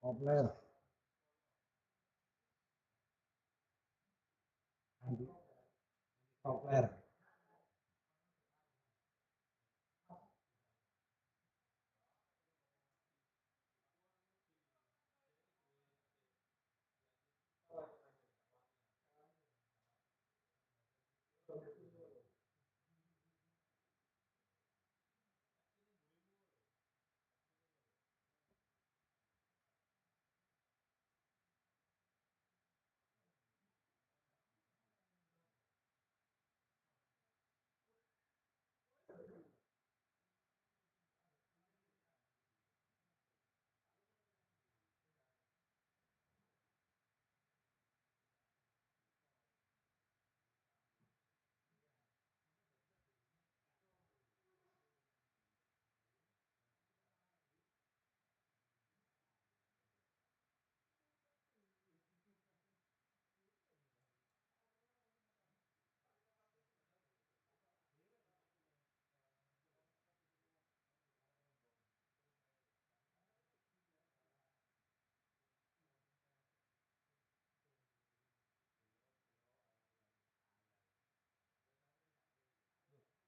Kopler. Andi Kopler.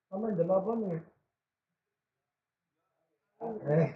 Kamu delapan nih. Eh,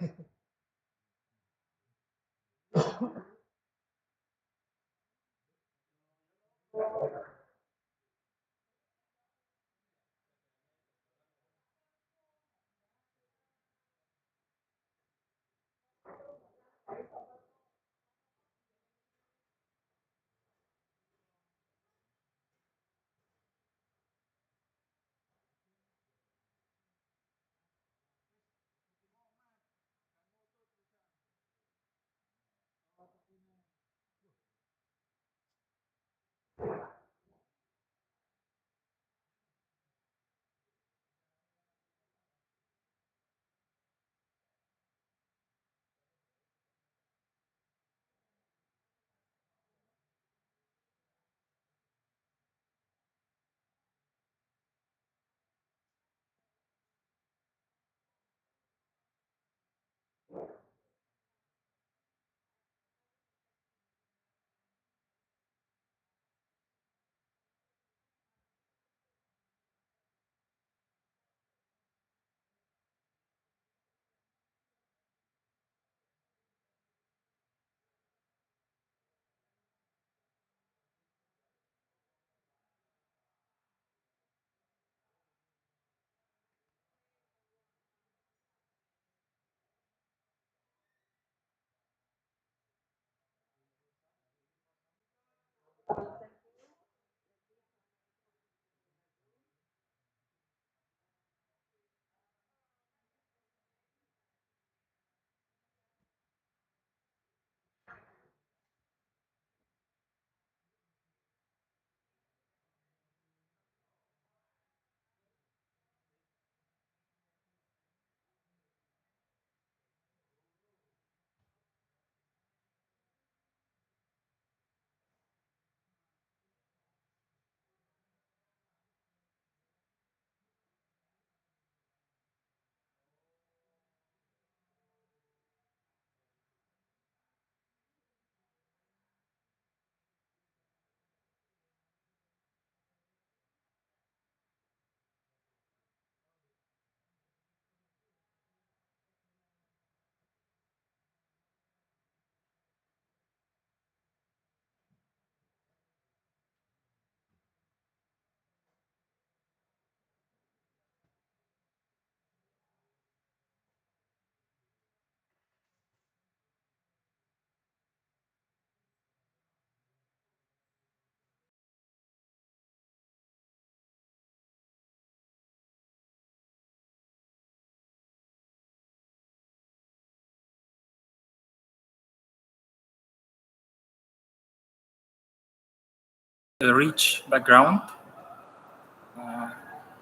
A rich background.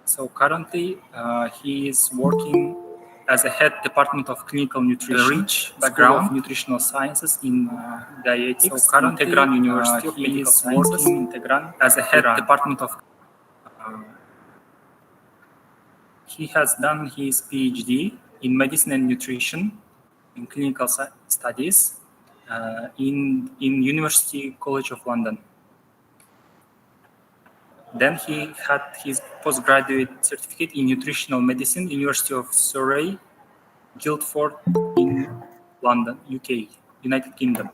So currently, he is working as a head department of clinical nutrition, a rich background of nutritional sciences in dietetics. So currently, Integran University of Medical Sciences, Integran, as a head department of. He has done his PhD in medicine and nutrition in clinical studies, in University College of London. Then he had his postgraduate certificate in nutritional medicine, University of Surrey, Guildford in London, UK, United Kingdom.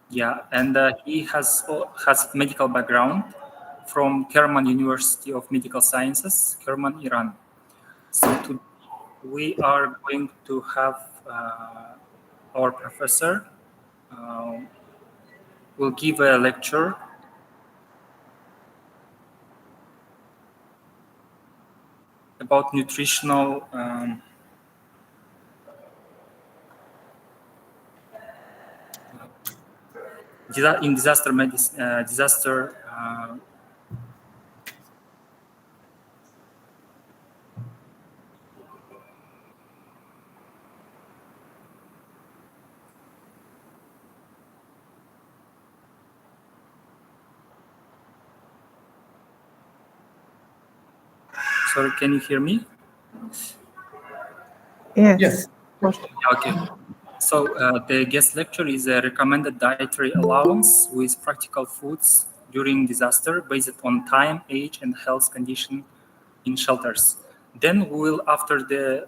Yeah, and he has medical background from Kerman University of Medical Sciences, Kerman, Iran. So today we are going to have our professor will give a lecture about nutritional in disaster medicine, Sorry, can you hear me? Yes. Okay. So the guest lecture is a recommended dietary allowance with practical foods during disaster based on time, age, and health condition in shelters. Then we will, after the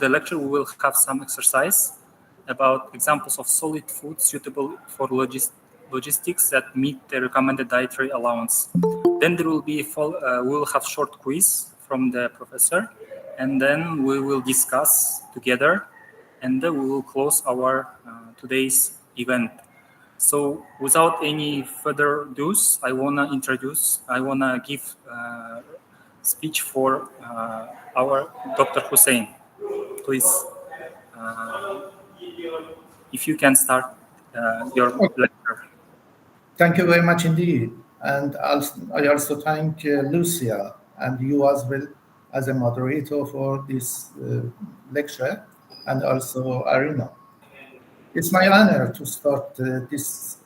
lecture, we will have some exercise about examples of solid food suitable for logistics that meet the recommended dietary allowance. Then there will be we will have short quiz from the professor, and then we will discuss together, and then we will close our today's event. So without any further ado, I wanna give speech for our Dr. Hussein. Please, if you can start your lecture. Thank you very much indeed. And I also thank Lucia and you as well as a moderator for this lecture, and also Arina. It's my honor to start this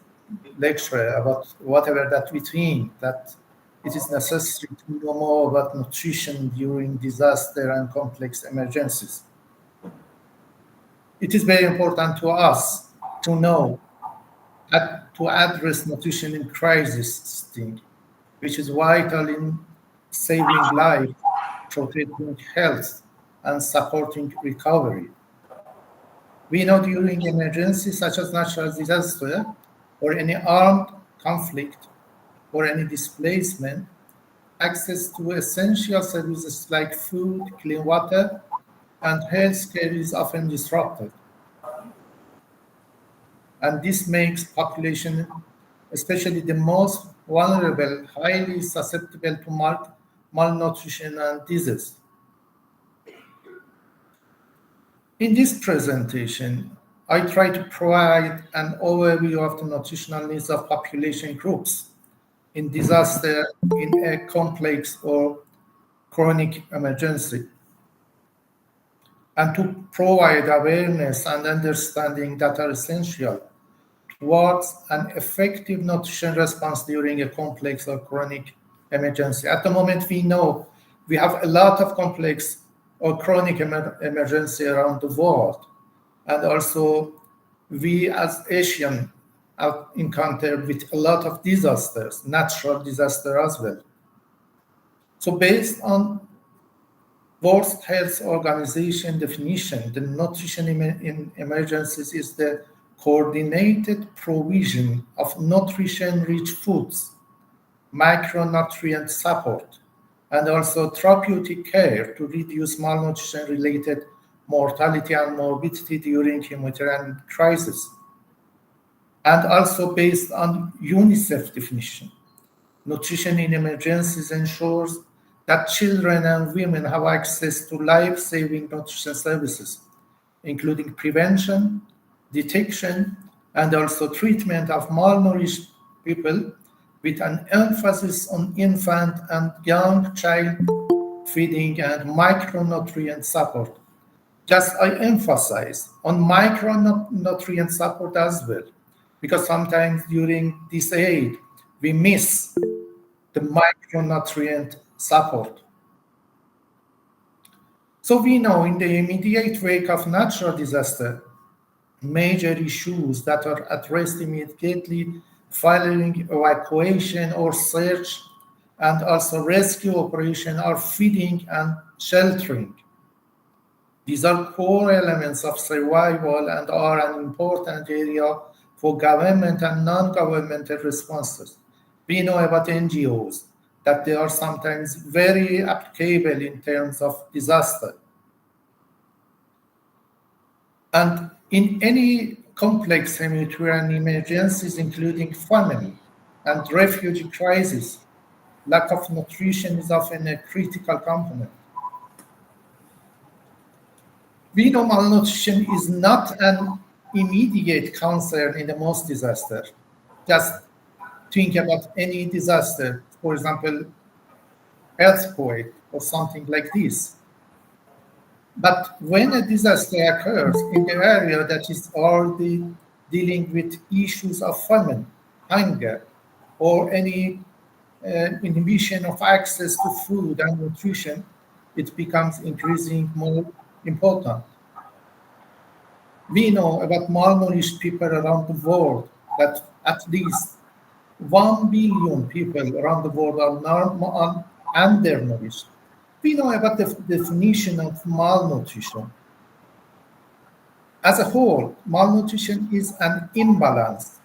lecture about whatever that we think that it is necessary to know more about nutrition during disaster and complex emergencies. It is very important to us to know that to address nutrition in crisis state, which is vital in saving life, protecting health, and supporting recovery. We know during emergencies such as natural disaster or any armed conflict or any displacement, access to essential services like food, clean water, and healthcare is often disrupted. And this makes population, especially the most vulnerable, highly susceptible to malnutrition and disease. In this presentation, I try to provide an overview of the nutritional needs of population groups in disaster, in a complex or chronic emergency, and to provide awareness and understanding that are essential towards an effective nutrition response during a complex or chronic emergency. At the moment, we know we have a lot of complex or chronic emergency around the world. And also, we as Asians have encountered with a lot of disasters, natural disaster as well. So based on World Health Organization definition, the nutrition in emergencies is the coordinated provision of nutrition-rich foods, macronutrient support, and also therapeutic care to reduce malnutrition-related mortality and morbidity during humanitarian crisis. And also based on UNICEF definition, nutrition in emergencies ensures that children and women have access to life-saving nutrition services, including prevention, detection, and also treatment of malnourished people with an emphasis on infant and young child feeding and micronutrient support. Just I emphasize on micronutrient support as well, because sometimes during this aid, we miss the micronutrient support. So we know in the immediate wake of natural disaster, major issues that are addressed immediately following evacuation or search and also rescue operation are feeding and sheltering. These are core elements of survival and are an important area for government and non-governmental responses. We know about NGOs that they are sometimes very applicable in terms of disaster. And in any complex humanitarian emergencies, including famine and refugee crisis, lack of nutrition is often a critical component. We know malnutrition is not an immediate concern in the most disaster. Just think about any disaster, for example, earthquake or something like this. But when a disaster occurs in the area that is already dealing with issues of famine, hunger, or any inhibition of access to food and nutrition, it becomes increasingly more important. We know about malnourished people around the world that at least 1 billion people around the world are undernourished. We know about the definition of malnutrition. As a whole, malnutrition is an imbalance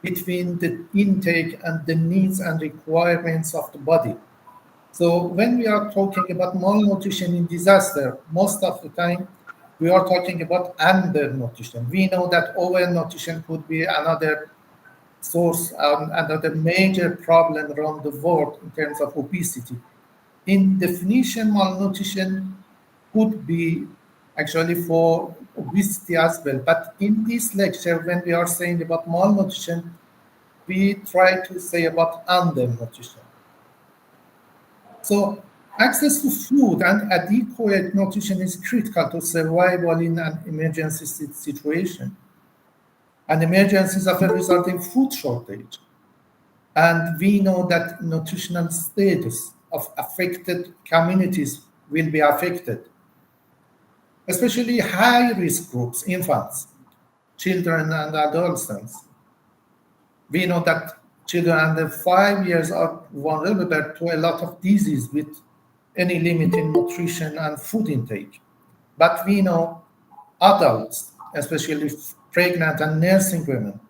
between the intake and the needs and requirements of the body. So when we are talking about malnutrition in disaster, most of the time we are talking about undernutrition. We know that overnutrition could be another source, another major problem around the world in terms of obesity. In definition, malnutrition could be actually for obesity as well. But in this lecture, when we are saying about malnutrition, we try to say about undernutrition. So access to food and adequate nutrition is critical to survival in an emergency situation. And emergencies often result in food shortage. And we know that nutritional status of affected communities will be affected, especially high-risk groups, infants, children, and adolescents. We know that children under 5 years are vulnerable to a lot of disease with any limit in nutrition and food intake. But we know adults, especially pregnant and nursing women,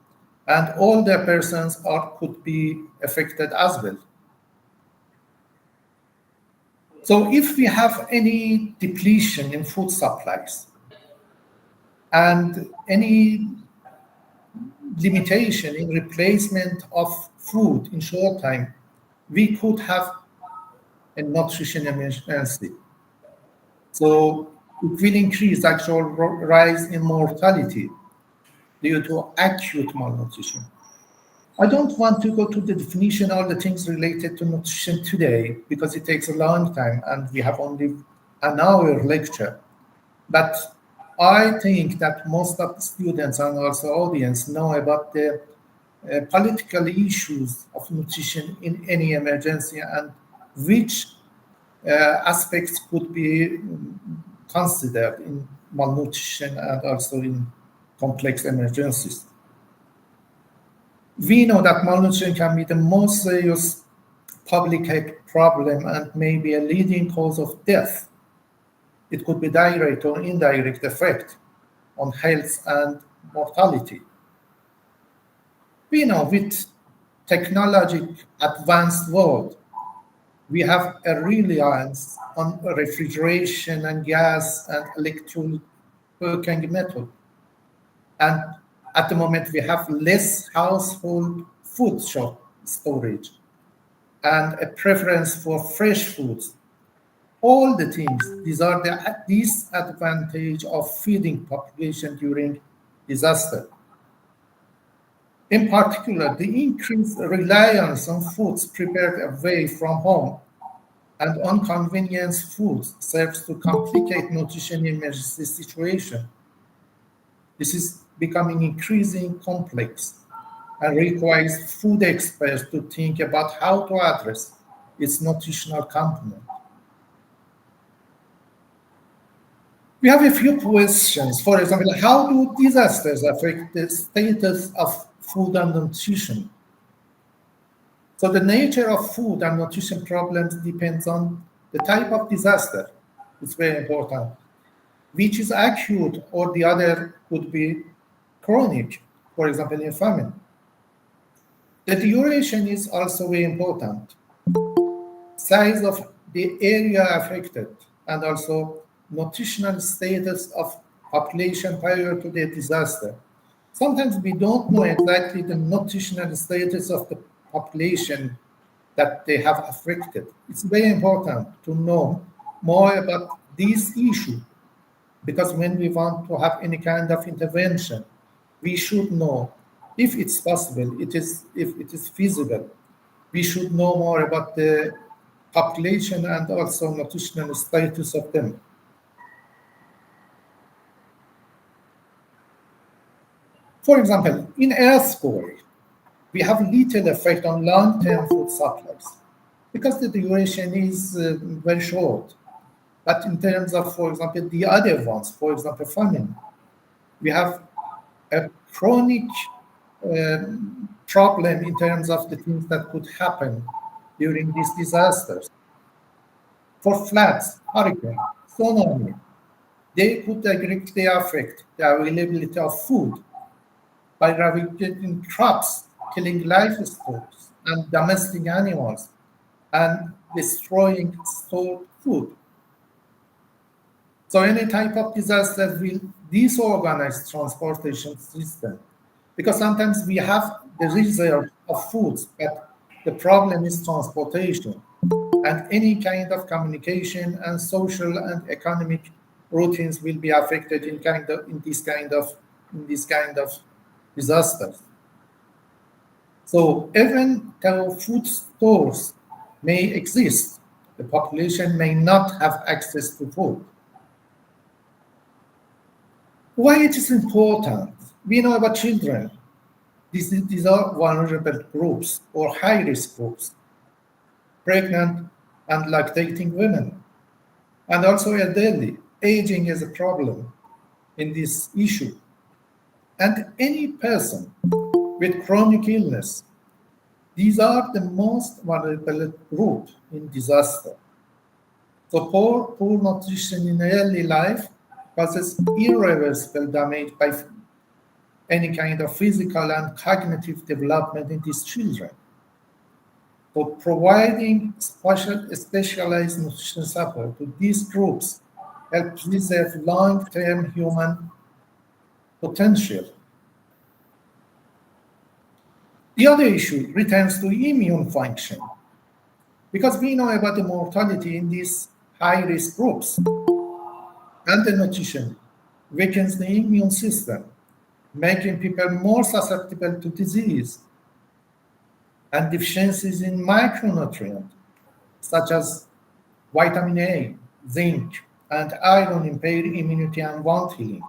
and older persons could be affected as well. So if we have any depletion in food supplies and any limitation in replacement of food in short time, we could have a nutrition emergency. So it will increase actual rise in mortality due to acute malnutrition. I don't want to go to the definition of the things related to nutrition today because it takes a long time and we have only an hour lecture. But I think that most of the students and also audience know about the political issues of nutrition in any emergency and which aspects could be considered in malnutrition and also in complex emergencies. We know that malnutrition can be the most serious public health problem and may be a leading cause of death. It could be direct or indirect effect on health and mortality. We know with technological advanced world, we have a reliance on refrigeration and gas and electrical cooking method. And at the moment, we have less household food storage and a preference for fresh foods. All the things, these are the disadvantage of feeding population during disaster. In particular, the increased reliance on foods prepared away from home and inconvenience foods serves to complicate nutrition emergency situation. This is becoming increasingly complex and requires food experts to think about how to address its nutritional component. We have a few questions. For example, how do disasters affect the status of food and nutrition? So the nature of food and nutrition problems depends on the type of disaster. It's very important. Which is acute or the other could be chronic, for example, in famine. The duration is also very important. Size of the area affected and also nutritional status of population prior to the disaster. Sometimes we don't know exactly the nutritional status of the population that they have affected. It's very important to know more about this issue because when we want to have any kind of intervention, we should know if it's possible, if it is feasible. We should know more about the population and also nutritional status of them. For example, in earthquake, we have little effect on long-term food supplies because the duration is very short. But in terms of, for example, the other ones, for example, famine, we have a chronic problem in terms of the things that could happen during these disasters. For floods, hurricane, tsunami, they could directly affect the availability of food by ravaging crops, killing livestock and domestic animals, and destroying stored food. So any type of disaster will disorganize transportation system because sometimes we have the reserve of foods, but the problem is transportation and any kind of communication and social and economic routines will be affected in this kind of disasters. So even though food stores may exist, the population may not have access to food. Why it is important? We know about children. These are vulnerable groups or high-risk groups, pregnant and lactating women, and also elderly. Aging is a problem in this issue. And any person with chronic illness, these are the most vulnerable group in disaster. So poor nutrition in early life causes irreversible damage by any kind of physical and cognitive development in these children. So providing specialized nutrition support to these groups helps preserve long-term human potential. The other issue returns to immune function because we know about the mortality in these high-risk groups and the nutrition weakens the immune system, making people more susceptible to disease and deficiencies in micronutrients such as vitamin A, zinc, and iron impair immunity and wound healing.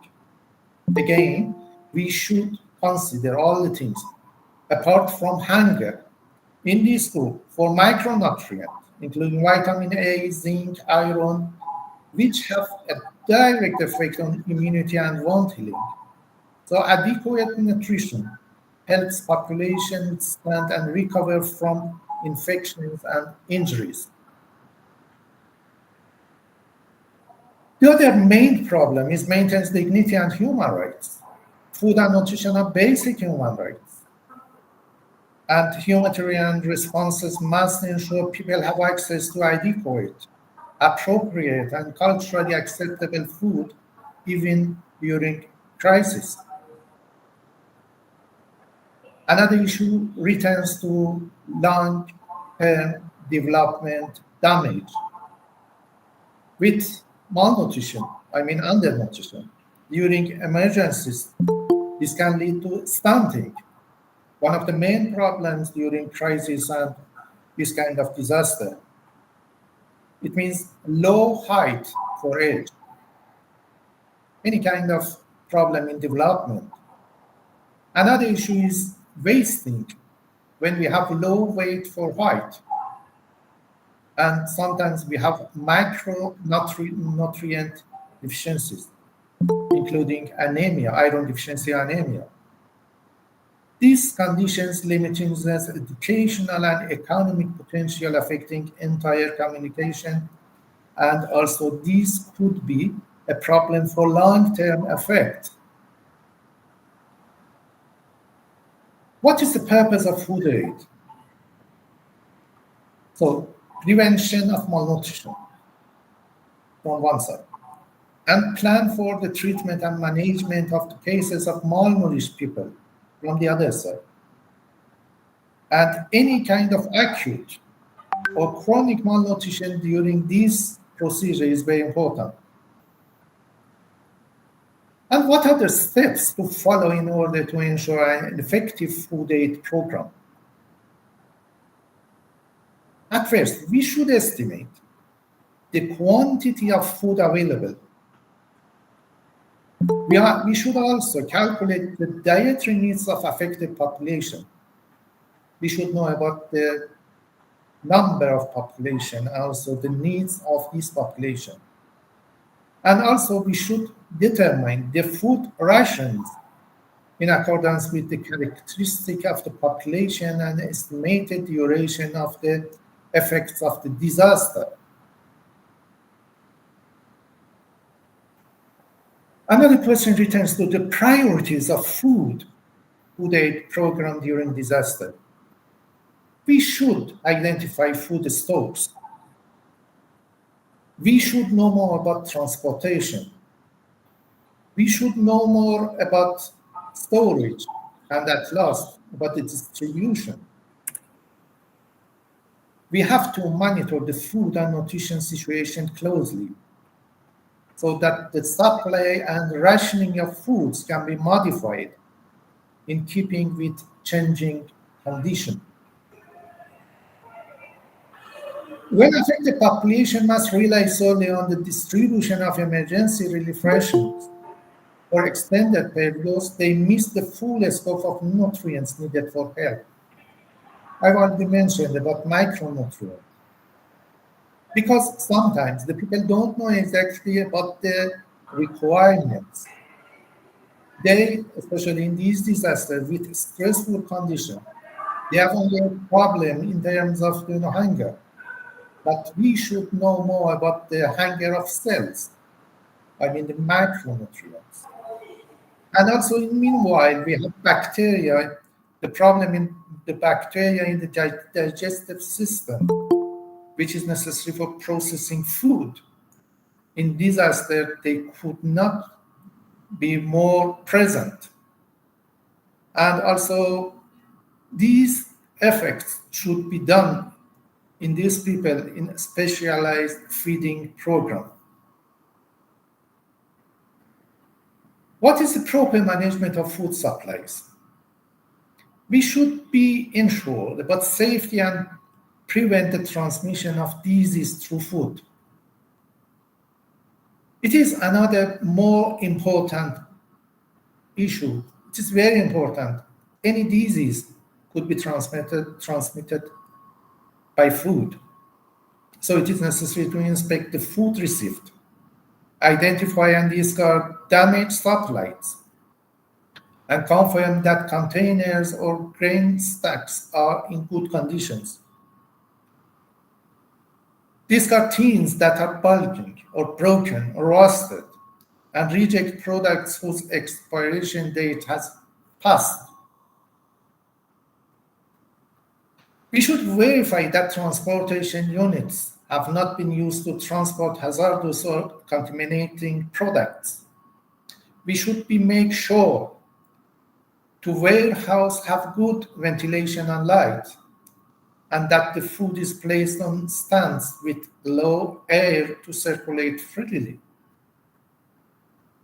Again, we should consider all the things apart from hunger in this group for micronutrients, including vitamin A, zinc, iron, which have a direct effect on immunity and wound healing. So adequate nutrition helps population withstand and recover from infections and injuries. The other main problem is maintenance dignity and human rights. Food and nutrition are basic human rights. And humanitarian responses must ensure people have access to adequate, appropriate, and culturally acceptable food even during crisis. Another issue returns to long-term development damage with malnutrition, undernutrition. During emergencies, this can lead to stunting. One of the main problems during crisis and this kind of disaster. It means low height for age. Any kind of problem in development. Another issue is wasting when we have low weight for height. And sometimes we have micronutrient deficiencies, including anemia, iron deficiency anemia. These conditions limiting the educational and economic potential affecting entire communication, and also these could be a problem for long-term effect. What is the purpose of food aid? So, prevention of malnutrition on one side, and plan for the treatment and management of the cases of malnourished people from the other side. And any kind of acute or chronic malnutrition during this procedure is very important. And what are the steps to follow in order to ensure an effective food aid program? At first, we should estimate the quantity of food available. We should also calculate the dietary needs of affected population. We should know about the number of population, also the needs of this population. And also we should determine the food rations in accordance with the characteristic of the population and estimated duration of the effects of the disaster. Another question returns to the priorities of food aid program during disaster. We should identify food stocks. We should know more about transportation. We should know more about storage, and at last, about the distribution. We have to monitor the food and nutrition situation closely so that the supply and rationing of foods can be modified in keeping with changing conditions. When affected population must rely solely on the distribution of emergency relief rations for extended periods, they miss the full scope of nutrients needed for health. I've already mentioned about micronutrients. Because sometimes the people don't know exactly about the requirements. They, especially in these disasters with stressful conditions, they have only a problem in terms of hunger. But we should know more about the hunger of cells, I mean the macronutrients. And also, meanwhile, we have bacteria, the problem in the bacteria in the digestive system, which is necessary for processing food. In disaster, they could not be more present. And also, these effects should be done in these people in a specialized feeding program. What is the proper management of food supplies? We should be ensured about safety and prevent the transmission of disease through food. It is another more important issue. It is very important. Any disease could be transmitted by food. So it is necessary to inspect the food received, identify and discard damaged supplies, and confirm that containers or grain stacks are in good conditions. Discard tins that are bulging or broken or rusted, and reject products whose expiration date has passed. We should verify that transportation units have not been used to transport hazardous or contaminating products. We should make sure to warehouse have good ventilation and light, and that the food is placed on stands with low air to circulate freely.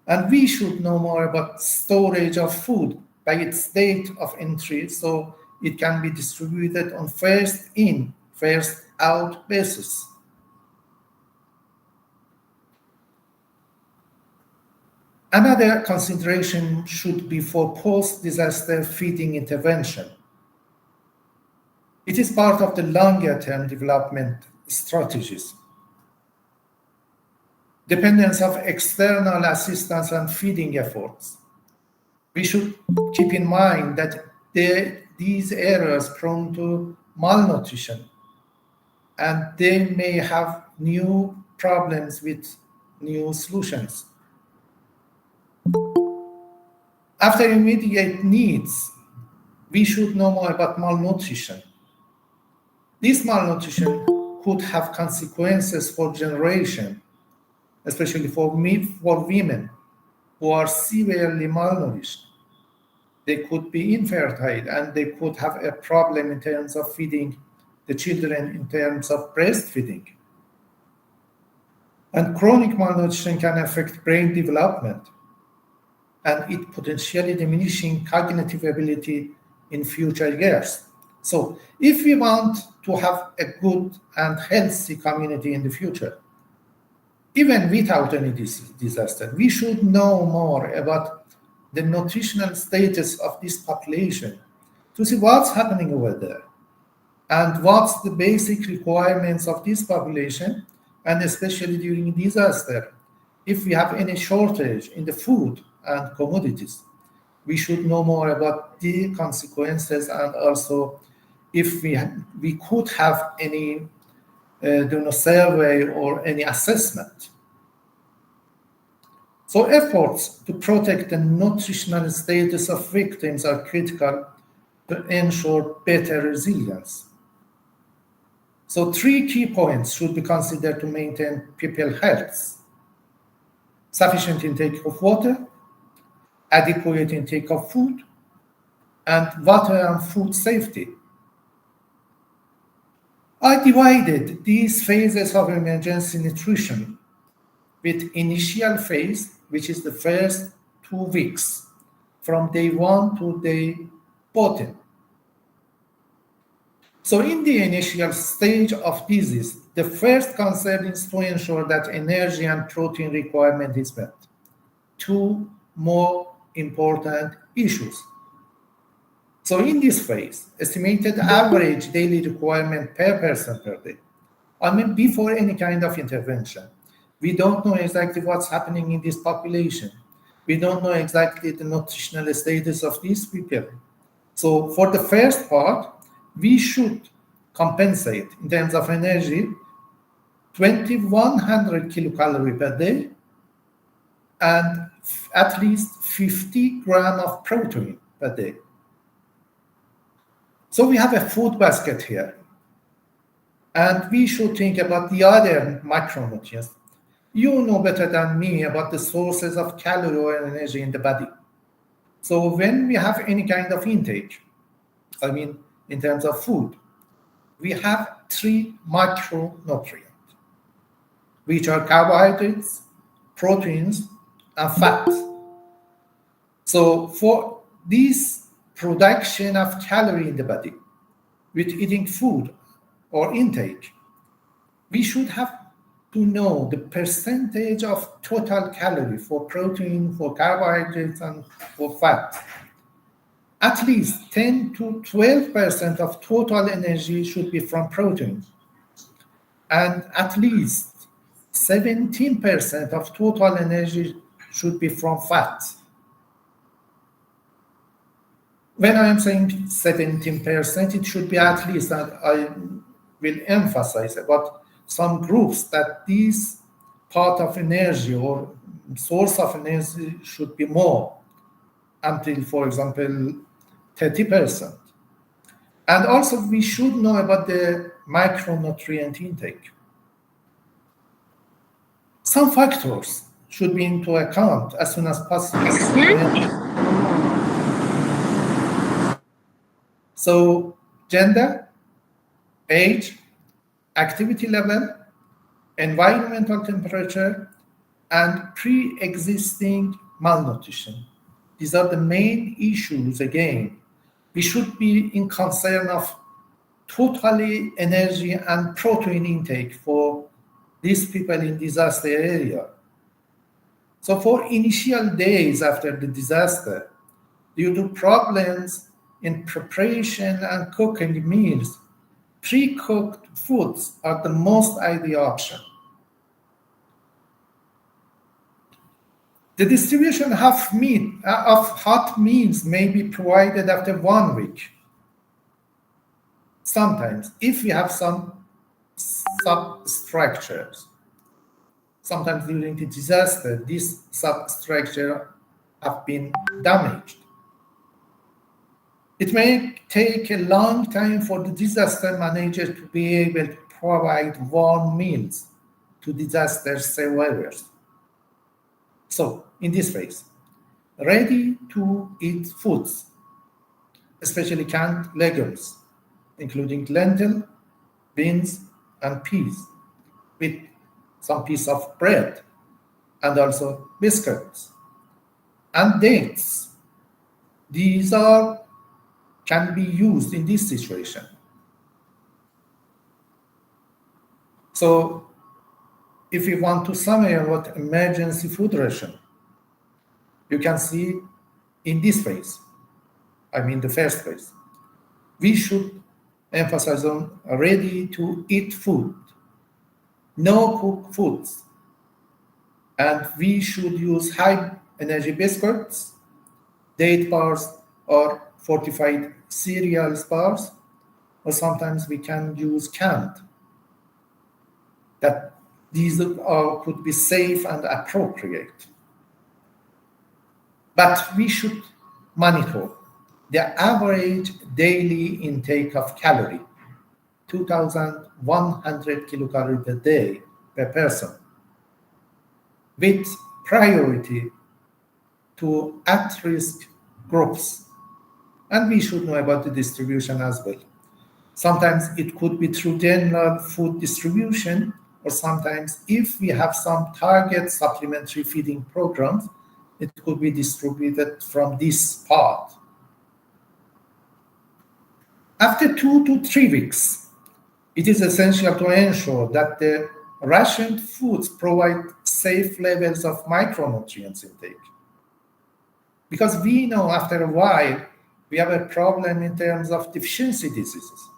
And we should know more about storage of food by its date of entry so it can be distributed on first in, first out basis. Another consideration should be for post-disaster feeding intervention. It is part of the longer-term development strategies. dependence of external assistance and feeding efforts. We should keep in mind that these areas prone to malnutrition, and they may have new problems with new solutions. After immediate needs, we should know more about malnutrition. This malnutrition could have consequences for generation, especially for women who are severely malnourished. They could be infertile and they could have a problem in terms of feeding the children in terms of breastfeeding. And chronic malnutrition can affect brain development and it potentially diminishing cognitive ability in future years. So if we want to have a good and healthy community in the future, even without any disaster, we should know more about the nutritional status of this population to see what's happening over there and what's the basic requirements of this population, and especially during disaster. If we have any shortage in the food and commodities, we should know more about the consequences, and also if we could have any survey or any assessment. So efforts to protect the nutritional status of victims are critical to ensure better resilience. So 3 key points should be considered to maintain people's health: sufficient intake of water, adequate intake of food, and water and food safety. I divided these phases of emergency nutrition with initial phase, which is the first 2 weeks, from day 1 to day 14. So in the initial stage of disease, the first concern is to ensure that energy and protein requirement is met. 2 more important issues. So in this phase, estimated average daily requirement per person per day. I mean, before any kind of intervention, we don't know exactly what's happening in this population. We don't know exactly the nutritional status of these people. So for the first part, we should compensate in terms of energy 2,100 kilocalories per day and at least 50 grams of protein per day. So we have a food basket here, and we should think about the other macronutrients. You know better than me about the sources of calorie or energy in the body. So when we have any kind of intake, I mean, in terms of food, we have 3 macronutrients, which are carbohydrates, proteins, and fats. So for this production of calorie in the body with eating food or intake, we should have to know the percentage of total calorie for protein, for carbohydrates, and for fat. At least 10 to 12% of total energy should be from protein, and at least 17% of total energy should be from fat. When I am saying 17%, it should be at least, and I will emphasize about some groups that this part of energy or source of energy should be more, until, for example, 30%. And also we should know about the micronutrient intake. Some factors should be into account as soon as possible. So gender, age, activity level, environmental temperature, and pre-existing malnutrition. These are the main issues. Again, we should be in concern of totally energy and protein intake for these people in disaster area. So for initial days after the disaster, due to problems in preparation and cooking meals, pre-cooked foods are the most ideal option. The distribution of hot meals may be provided after 1 week. Sometimes, if we have some substructures, sometimes during the disaster, these substructures have been damaged. It may take a long time for the disaster manager to be able to provide warm meals to disaster survivors. So, in this phase, ready-to-eat foods, especially canned legumes, including lentil, beans, and peas, with some piece of bread, and also biscuits, and dates. These can be used in this situation. So, if you want to summarize what emergency food ration, you can see in this phase, I mean the first phase, we should emphasize on ready-to-eat food, no cooked foods, and we should use high-energy biscuits, date bars, or fortified cereals bars, or sometimes we can use canned. That these could be safe and appropriate. But we should monitor the average daily intake of calorie, 2,100 kilocalories per day per person, with priority to at-risk groups. And we should know about the distribution as well. Sometimes it could be through general food distribution, or sometimes if we have some target supplementary feeding programs, it could be distributed from this part. After 2 to 3 weeks, it is essential to ensure that the rationed foods provide safe levels of micronutrients intake. Because we know after a while, we have a problem in terms of deficiency diseases.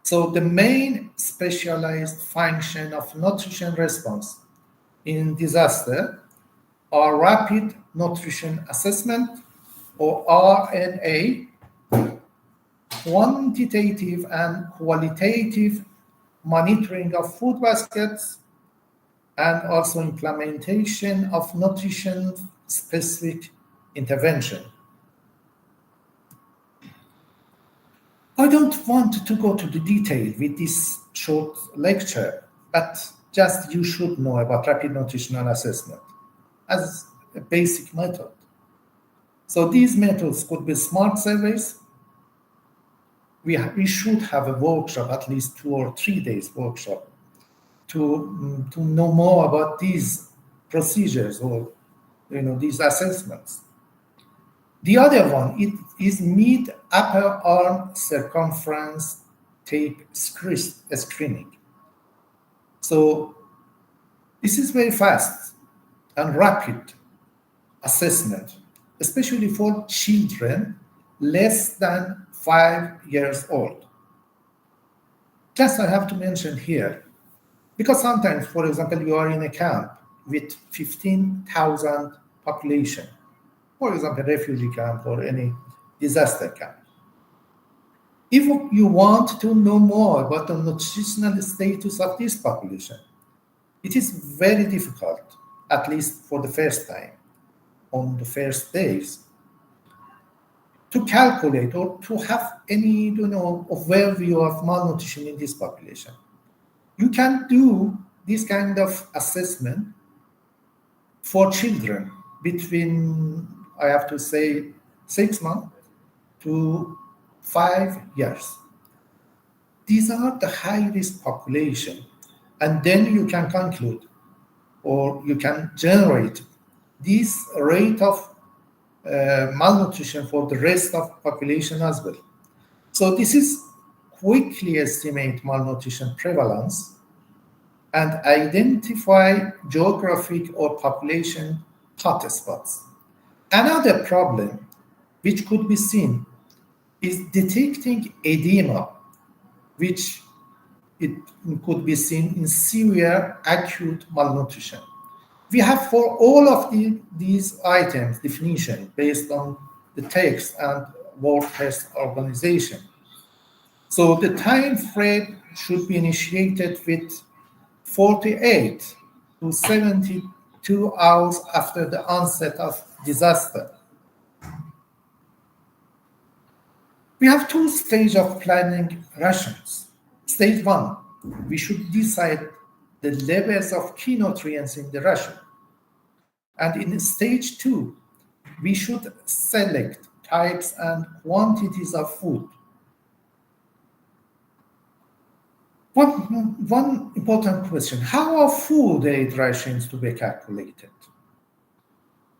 So the main specialized function of nutrition response in disaster are rapid nutrition assessment, or RNA, quantitative and qualitative monitoring of food baskets, and also implementation of nutrition-specific intervention. I don't want to go to the detail with this short lecture, but just you should know about rapid nutritional assessment as a basic method. So these methods could be SMART surveys. We should have a workshop, at least 2 or 3 days workshop, to know more about these procedures or these assessments. The other one is mid-upper arm circumference tape screening. So this is very fast and rapid assessment, especially for children less than 5 years old. Just I have to mention here, because sometimes, for example, you are in a camp with 15,000 population, for example, refugee camp or any disaster camp. If you want to know more about the nutritional status of this population, it is very difficult, at least for the first time, on the first days, to calculate or to have any overview of malnutrition in this population. You can do this kind of assessment for children between, I have to say, 6 months to 5 years. These are the high-risk population, and then you can conclude or you can generate this rate of malnutrition for the rest of population as well. So this is quickly estimate malnutrition prevalence and identify geographic or population hotspots. Another problem which could be seen is detecting edema, which it could be seen in severe acute malnutrition. We have for all of these items definition based on the text and World Health Organization. So the time frame should be initiated with 48 to 72 hours after the onset of disaster. We have two stages of planning rations. Stage 1, we should decide the levels of key nutrients in the ration. And in stage 2, we should select types and quantities of food. One important question, how are food aid rations to be calculated?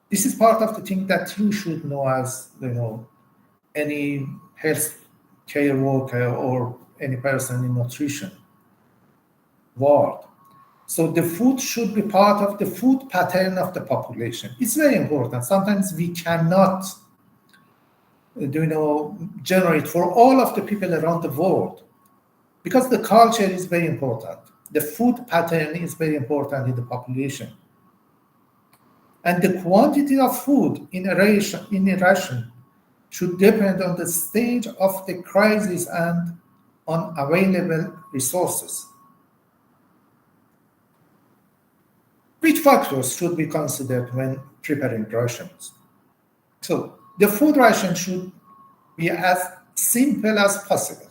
This is part of the thing that you should know as any health care worker or any person in nutrition world. So the food should be part of the food pattern of the population. It's very important. Sometimes we cannot generate for all of the people around the world, because the culture is very important. The food pattern is very important in the population. And the quantity of food in a ration should depend on the stage of the crisis and on available resources. Which factors should be considered when preparing rations? So the food ration should be as simple as possible,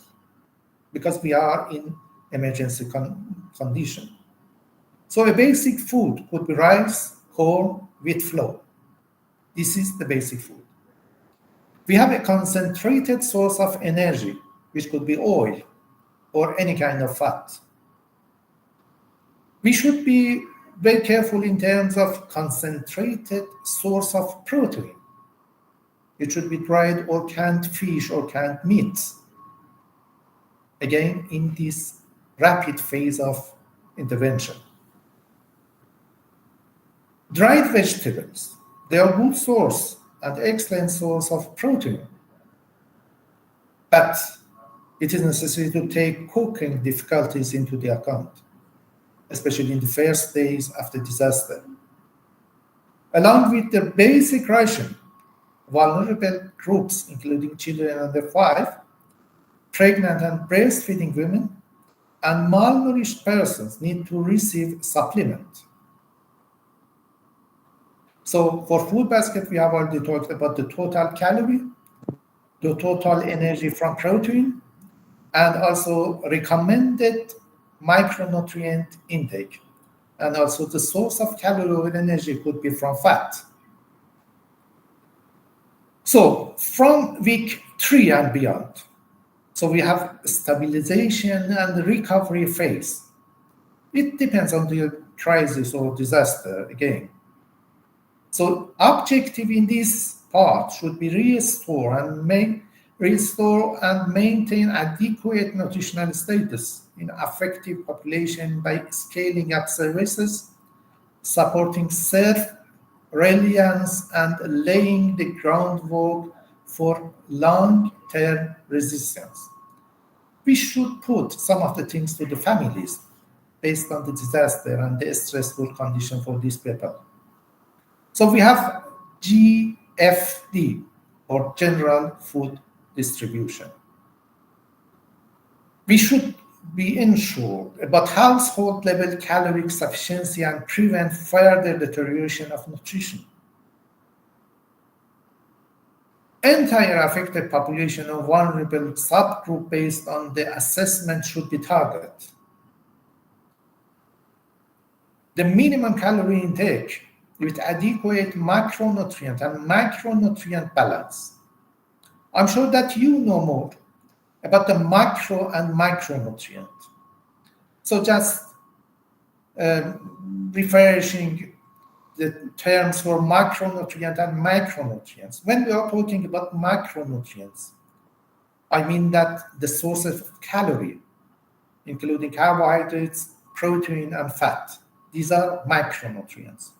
because we are in emergency condition. So a basic food could be rice, corn, wheat flour. This is the basic food. We have a concentrated source of energy, which could be oil or any kind of fat. We should be very careful in terms of concentrated source of protein. It should be dried or canned fish or canned meats. Again, in this rapid phase of intervention. Dried vegetables, they are good source and excellent source of protein. But it is necessary to take cooking difficulties into the account, especially in the first days after disaster. Along with the basic ration, vulnerable groups, including children under 5, pregnant and breastfeeding women, and malnourished persons need to receive supplement. So for food basket, we have already talked about the total calorie, the total energy from protein, and also recommended micronutrient intake. And also the source of calorie or energy could be from fat. So from week 3 and beyond, so we have stabilization and recovery phase. It depends on the crisis or disaster again. So objective in this part should be restore and maintain adequate nutritional status in affected population by scaling up services, supporting self-reliance, and laying the groundwork for long-term resistance. We should put some of the things to the families based on the disaster and the stressful condition for these people. So we have GFD, or General Food Distribution. We should be ensured about household level caloric sufficiency and prevent further deterioration of nutrition. Entire affected population or vulnerable subgroup based on the assessment should be targeted. The minimum calorie intake with adequate macronutrient and micronutrient balance. I'm sure that you know more about the macro and micronutrient. So just refreshing the terms for macronutrient and micronutrients. When we are talking about macronutrients, I mean that the sources of calorie, including carbohydrates, protein, and fat. These are macronutrients.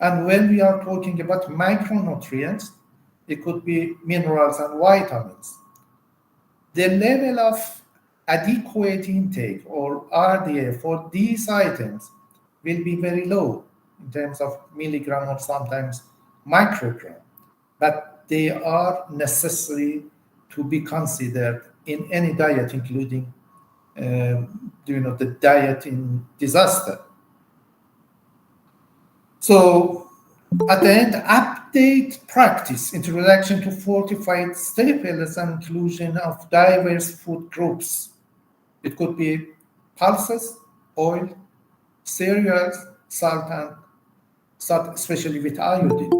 And when we are talking about micronutrients, it could be minerals and vitamins. The level of adequate intake or RDA for these items will be very low in terms of milligram or sometimes microgram, but they are necessary to be considered in any diet, including the diet in disaster. So at the end, update practice, introduction to fortified staples and inclusion of diverse food groups. It could be pulses, oil, cereals, salt, especially with iodine.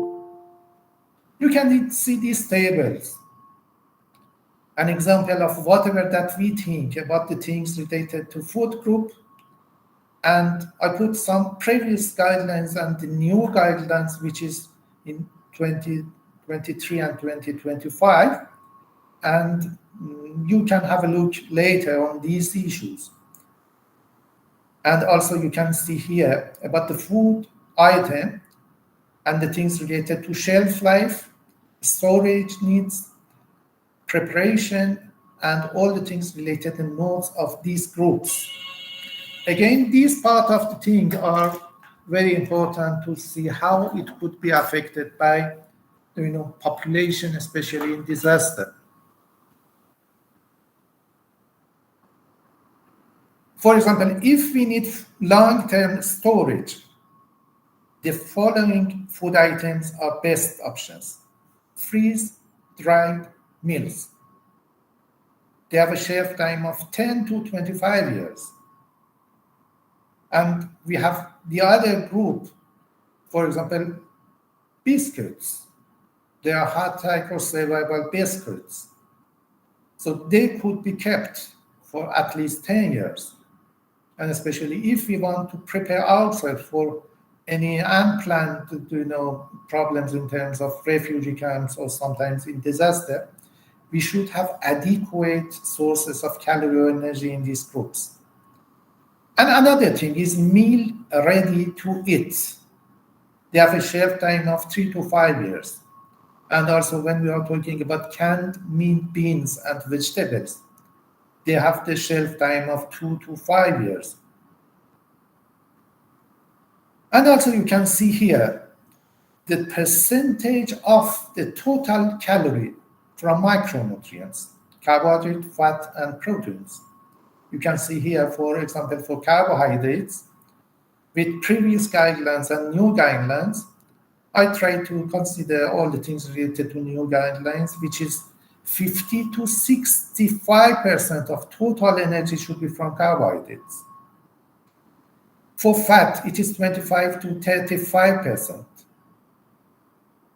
You can see these tables. An example of whatever that we think about the things related to food group. And I put some previous guidelines and the new guidelines, which is in 2023 and 2025. And you can have a look later on these issues. And also you can see here about the food item and the things related to shelf life, storage needs, preparation, and all the things related to nodes of these groups. Again, these part of the thing are very important to see how it could be affected by population, especially in disaster. For example, if we need long-term storage, the following food items are best options. Freeze-dried meals. They have a shelf time of 10 to 25 years. And we have the other group, for example, biscuits. They are hard-type or survival biscuits. So they could be kept for at least 10 years. And especially if we want to prepare ourselves for any unplanned problems in terms of refugee camps or sometimes in disaster, we should have adequate sources of calorie or energy in these groups. And another thing is meal ready to eat. They have a shelf time of 3 to 5 years. And also when we are talking about canned meat, beans, and vegetables, they have the shelf time of 2 to 5 years. And also you can see here the percentage of the total calorie from micronutrients, carbohydrate, fat, and proteins. You can see here, for example, for carbohydrates, with previous guidelines and new guidelines, I try to consider all the things related to new guidelines, which is 50 to 65% of total energy should be from carbohydrates. For fat, it is 25 to 35%.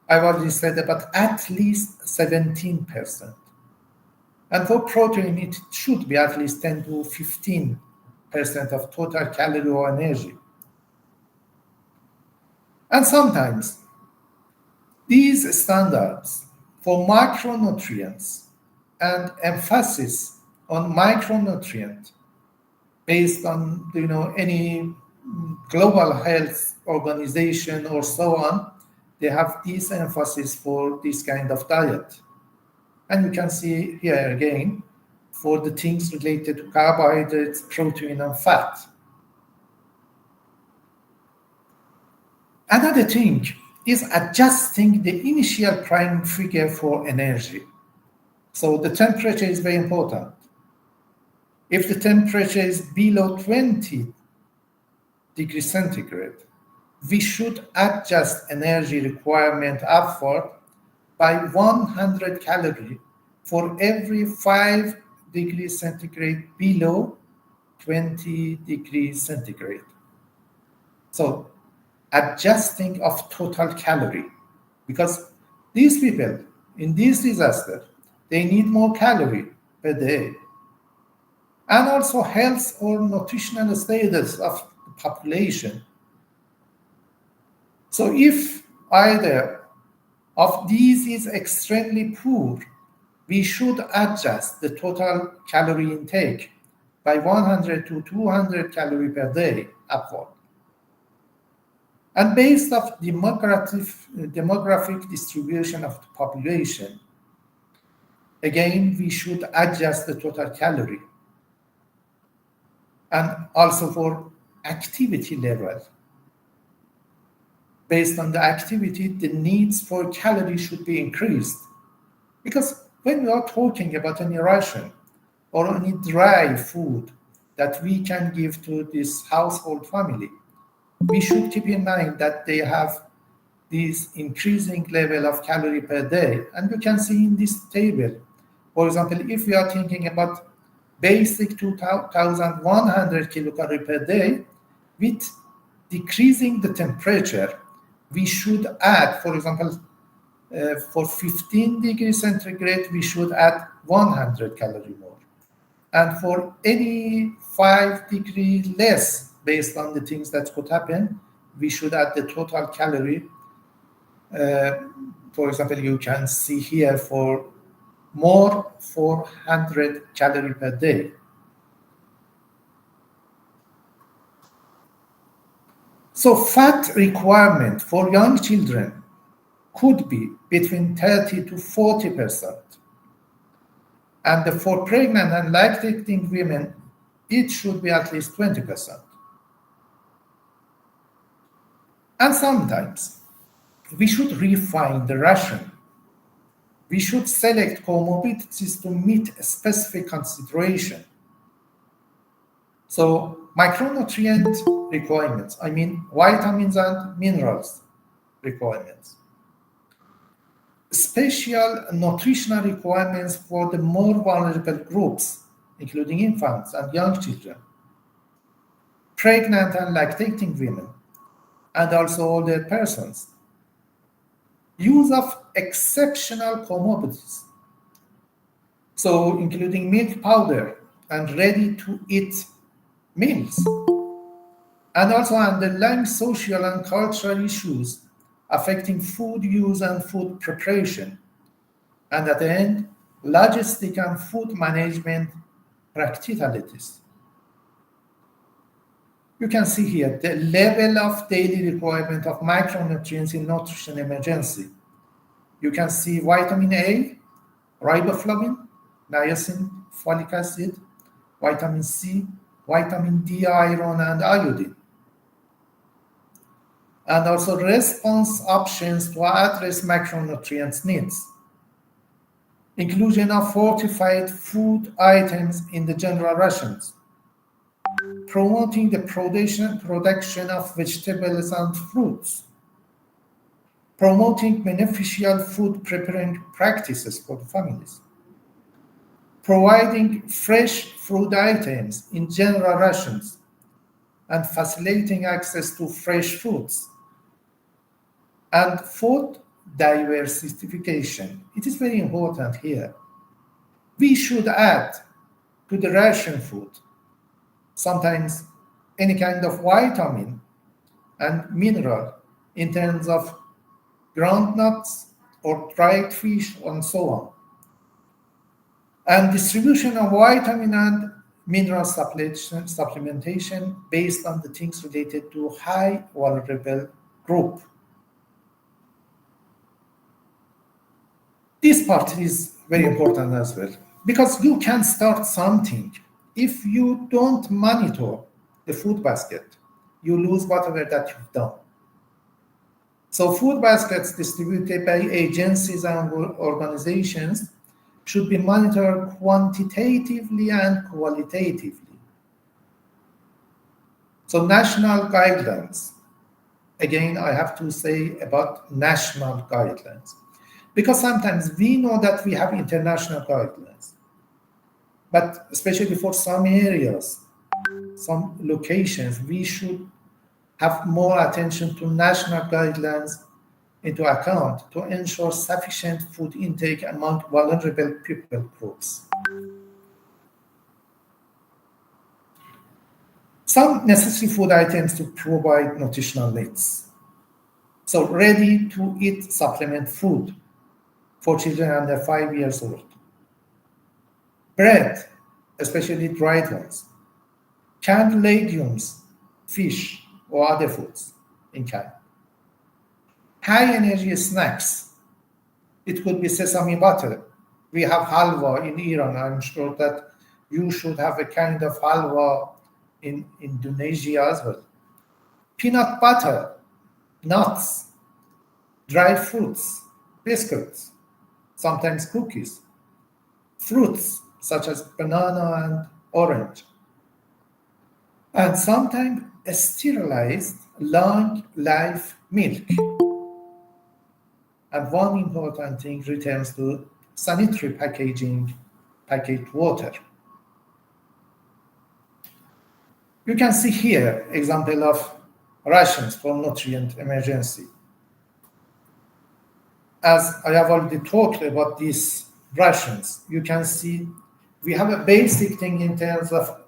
I've already said about at least 17%. And for protein, it should be at least 10 to 15% of total calorie or energy. And sometimes these standards for macronutrients and emphasis on micronutrient based on any global health organization or so on, they have this emphasis for this kind of diet. And you can see here again for the things related to carbohydrates, protein, and fat. Another thing is adjusting the initial prime figure for energy. So the temperature is very important. If the temperature is below 20 degrees centigrade, we should adjust energy requirement upward by 100 calories for every 5 degrees centigrade below 20 degrees centigrade. So adjusting of total calorie, because these people in this disaster, they need more calorie per day. And also health or nutritional status of the population. So if either of these is extremely poor, we should adjust the total calorie intake by 100 to 200 calories per day upward. And based on demographic distribution of the population, again, we should adjust the total calorie. And also for activity level. based on the activity, the needs for calories should be increased. Because when we are talking about any ration or any dry food that we can give to this household family, we should keep in mind that they have this increasing level of calorie per day. And you can see in this table, for example, if we are thinking about basic 2,100 kilocalorie per day, with decreasing the temperature, we should add, for example, for 15 degrees centigrade, we should add 100 calories more. And for any 5 degrees less, based on the things that could happen, we should add the total calorie. For example, you can see here for more 400 calories per day. So fat requirement for young children could be between 30 to 40%. And for pregnant and lactating women, it should be at least 20%. And sometimes we should refine the ration. We should select comorbidities to meet a specific consideration. So micronutrient requirements, I mean vitamins and minerals requirements. Special nutritional requirements for the more vulnerable groups, including infants and young children, pregnant and lactating women, and also older persons. Use of exceptional comorbidities, so including milk powder and ready-to-eat meals, and also underlying social and cultural issues affecting food use and food preparation, and at the end, logistic and food management practicalities. You can see here the level of daily requirement of macronutrients in nutrition emergency. You can see vitamin A, riboflavin, niacin, folic acid, vitamin C, vitamin D, iron, and iodine. And also response options to address macronutrients needs. Inclusion of fortified food items in the general rations. Promoting the production of vegetables and fruits. Promoting beneficial food preparing practices for the families. Providing fresh food items in general rations and facilitating access to fresh foods. And food diversification. It is very important here. We should add to the ration food sometimes any kind of vitamin and mineral in terms of ground nuts or dried fish and so on. And distribution of vitamin and mineral supplementation based on the things related to high vulnerable group. This part is very important as well, because you can start something. If you don't monitor the food basket, you lose whatever that you've done. So food baskets distributed by agencies and organizations should be monitored quantitatively and qualitatively. So national guidelines. Again, I have to say about national guidelines, because sometimes we know that we have international guidelines, but especially for some areas, some locations, we should have more attention to national guidelines into account to ensure sufficient food intake among vulnerable people groups. Some necessary food items to provide nutritional needs. So ready-to-eat supplement food for children under 5 years old. Bread, especially dried ones. Canned legumes, fish, or other foods in can. High energy snacks. It could be sesame butter. We have halwa in Iran. I'm sure that you should have a kind of halwa in Indonesia as well. Peanut butter, nuts, dry fruits, biscuits, sometimes cookies, fruits such as banana and orange, and sometimes sterilized long life milk. And one important thing returns to sanitary packaging, packaged water. You can see here example of rations for nutrient emergency. As I have already talked about these rations, you can see we have a basic thing in terms of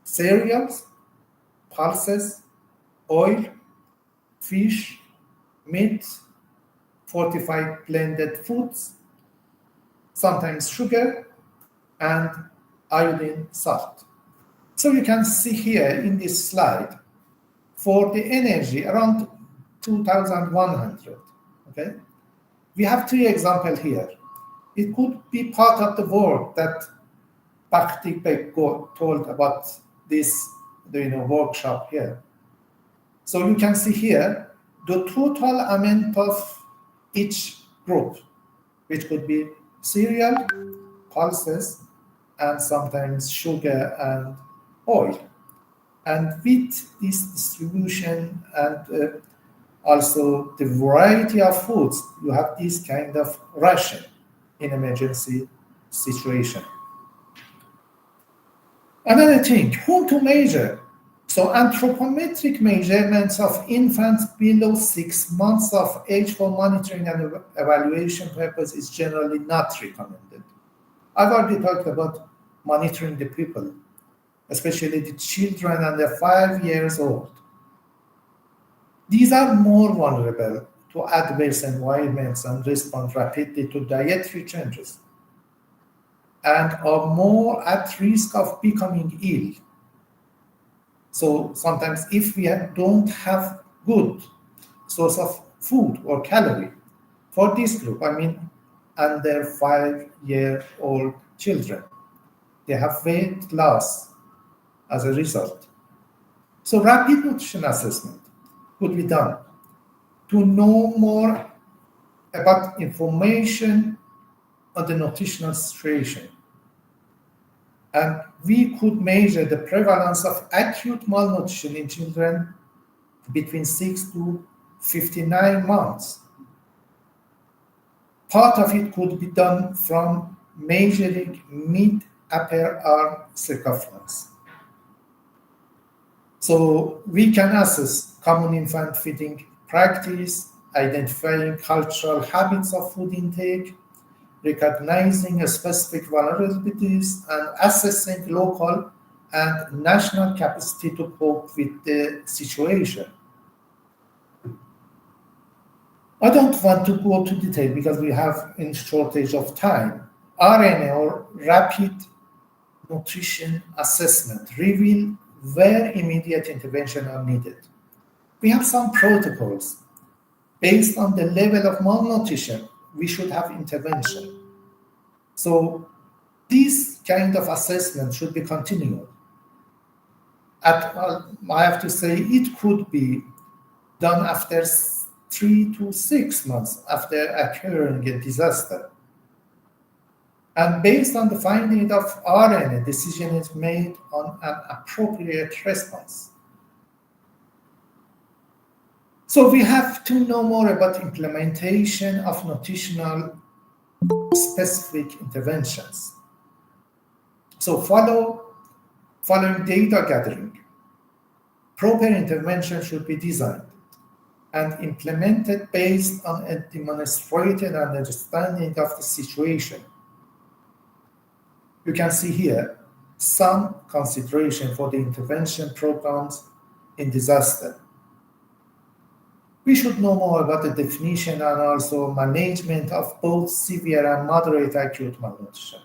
cereals, pulses, oil, fish, meat, fortified blended foods, sometimes sugar, and iodine salt. So you can see here in this slide, for the energy around 2,100, okay? We have three examples here. It could be part of the work that Bakhtik Bek told about this workshop here. So you can see here the total amount of each group, which could be cereal, pulses, and sometimes sugar and oil. And with this distribution and also the variety of foods, you have this kind of ration in emergency situation. Another thing, whom to measure? So anthropometric measurements of infants below 6 months of age for monitoring and evaluation purpose is generally not recommended. I've already talked about monitoring the people, especially the children under 5 years old. These are more vulnerable to adverse environments and respond rapidly to dietary changes, and are more at risk of becoming ill. So sometimes if we don't have good source of food or calorie for this group, I mean under 5-year-old children, they have weight loss as a result. So rapid nutrition assessment could be done to know more about information on the nutritional situation. And we could measure the prevalence of acute malnutrition in children between 6 to 59 months. Part of it could be done from measuring mid-upper arm circumference. So we can assess common infant feeding practice, identifying cultural habits of food intake, recognizing specific vulnerabilities, and assessing local and national capacity to cope with the situation. I don't want to go to detail because we have a shortage of time. RNA or rapid nutrition assessment reveal where immediate intervention are needed. We have some protocols. Based on the level of malnutrition, we should have intervention. So this kind of assessment should be continued. I have to say it could be done after 3 to 6 months after occurring a disaster. And based on the finding of RNA, a decision is made on an appropriate response. So we have to know more about implementation of nutritional specific interventions. So following data gathering, proper intervention should be designed and implemented based on a demonstrated understanding of the situation. You can see here some consideration for the intervention programs in disaster. We should know more about the definition and also management of both severe and moderate acute malnutrition.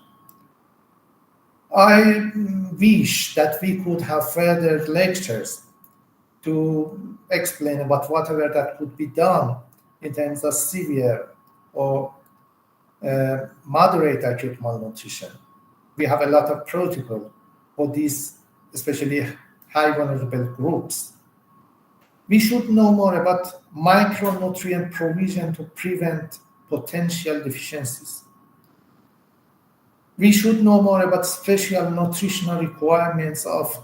I wish that we could have further lectures to explain about whatever that could be done in terms of severe or moderate acute malnutrition. We have a lot of protocol for these, especially high vulnerable groups. We should know more about micronutrient provision to prevent potential deficiencies. We should know more about special nutritional requirements of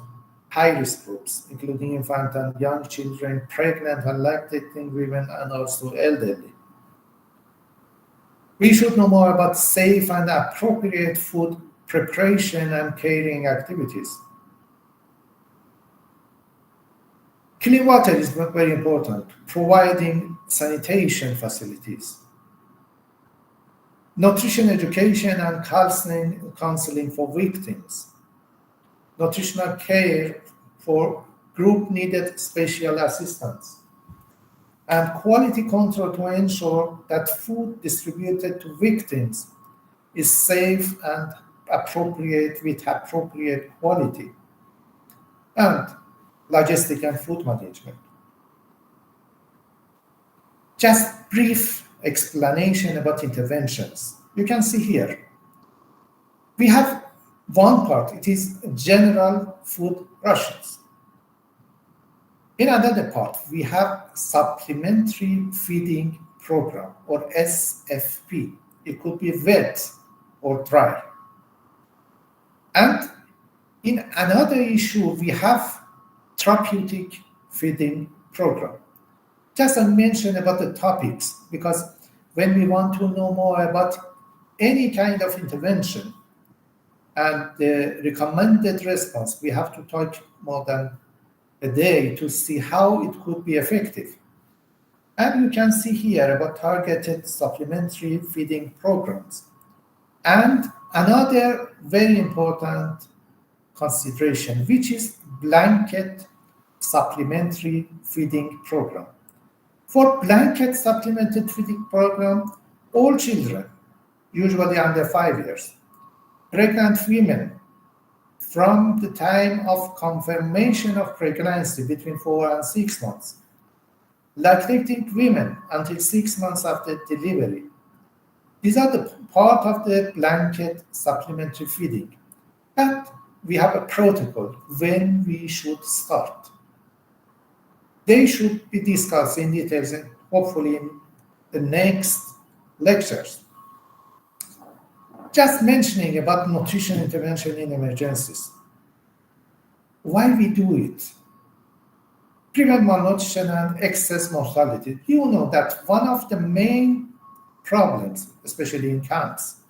high-risk groups, including infant and young children, pregnant and lactating women, and also elderly. We should know more about safe and appropriate food preparation and caring activities. Clean water is very important, providing sanitation facilities. Nutrition education and counseling for victims. Nutritional care for group needed special assistance. And quality control to ensure that food distributed to victims is safe and appropriate with appropriate quality. And logistic and food management. Just brief explanation about interventions. You can see here. We have one part, it is general food rations. In another part, we have supplementary feeding program or SFP. It could be wet or dry. And in another issue, we have therapeutic feeding program. Just a mention about the topics, because when we want to know more about any kind of intervention and the recommended response, we have to talk more than a day to see how it could be effective. And you can see here about targeted supplementary feeding programs. And another very important consideration, which is blanket supplementary feeding program. For blanket supplemented feeding program, all children, usually under 5 years, pregnant women from the time of confirmation of pregnancy between 4 and 6 months, lactating women until 6 months after delivery. These are the part of the blanket supplementary feeding. And we have a protocol when we should start. They should be discussed in details and hopefully in the next lectures. Just mentioning about nutrition intervention in emergencies. Why we do it? Prevent malnutrition and excess mortality. You know that one of the main problems, especially in camps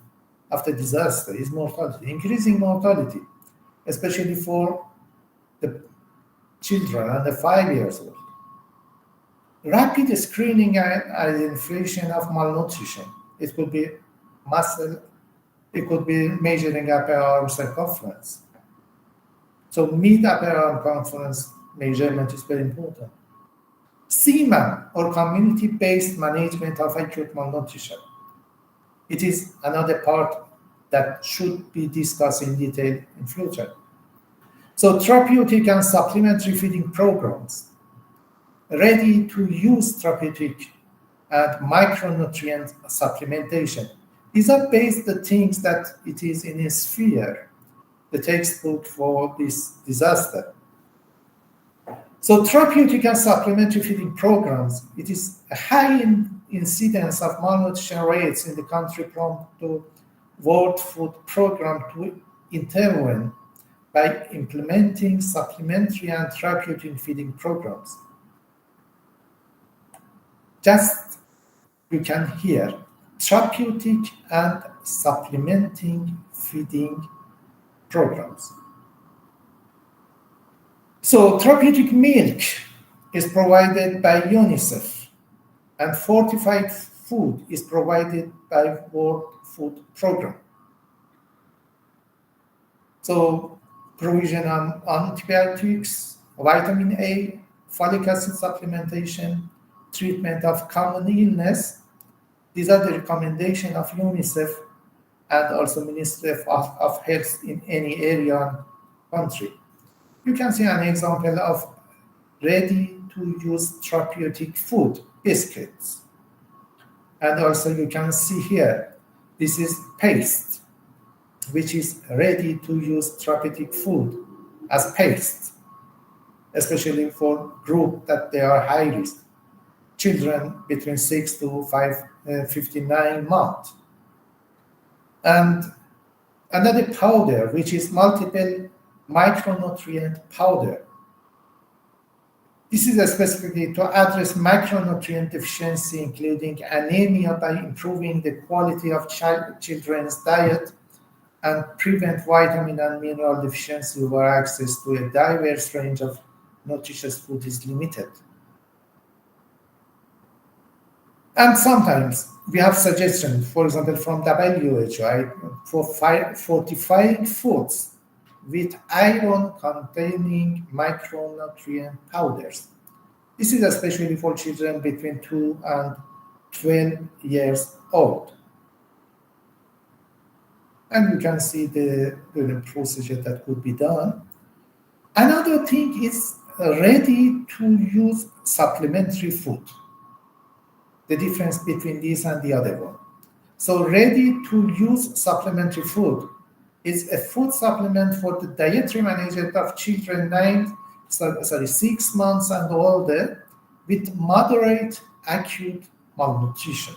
after disaster, is mortality, increasing mortality, especially for the children under 5 years old. Rapid screening and identification of malnutrition. It could be muscle, it could be measuring upper arm circumference. So mid-upper arm circumference measurement is very important. CMAM, or community-based management of acute malnutrition. It is another part that should be discussed in detail in future. So therapeutic and supplementary feeding programs, ready to use therapeutic and micronutrient supplementation. These are based the things that it is in a sphere, the textbook for this disaster. So therapeutic and supplementary feeding programs, it is a high incidence of malnutrition rates in the country prone to World Food Program to intervene by implementing supplementary and therapeutic feeding programs. Just you can hear therapeutic and supplementing feeding programs. So therapeutic milk is provided by UNICEF, and fortified food is provided by World Food Program. So provision on antibiotics, vitamin A, folic acid supplementation, treatment of common illness. These are the recommendations of UNICEF and also Ministry of Health in any area country. You can see an example of ready-to-use therapeutic food, biscuits. And also you can see here, this is paste, which is ready-to-use therapeutic food as paste. especially for group that they are high risk, children between 6 to 59 months. And another powder, which is multiple micronutrient powder. This is specifically to address macronutrient deficiency, including anemia, by improving the quality of children's diet and prevent vitamin and mineral deficiency where access to a diverse range of nutritious food is limited. And sometimes we have suggestions, for example, from WHO, for fortifying foods with iron-containing micronutrient powders. This is especially for children between 2 and 12 years old. And you can see the procedure that could be done. Another thing is ready-to-use supplementary food. The difference between this and the other one. So ready-to-use supplementary food is a food supplement for the dietary management of children 6 months and older with moderate acute malnutrition.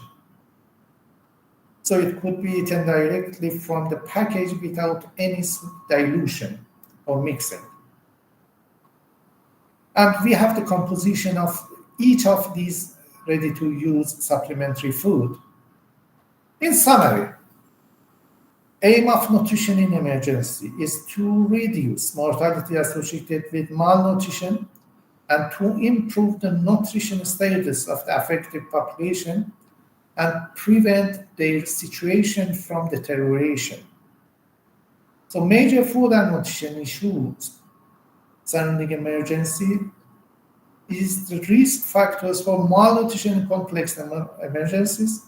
So it could be eaten directly from the package without any dilution or mixing. And we have the composition of each of these ready-to-use supplementary food. In summary, aim of nutrition in emergency is to reduce mortality associated with malnutrition and to improve the nutrition status of the affected population and prevent their situation from deterioration. So major food and nutrition issues surrounding emergency is the risk factors for malnutrition in complex emergencies,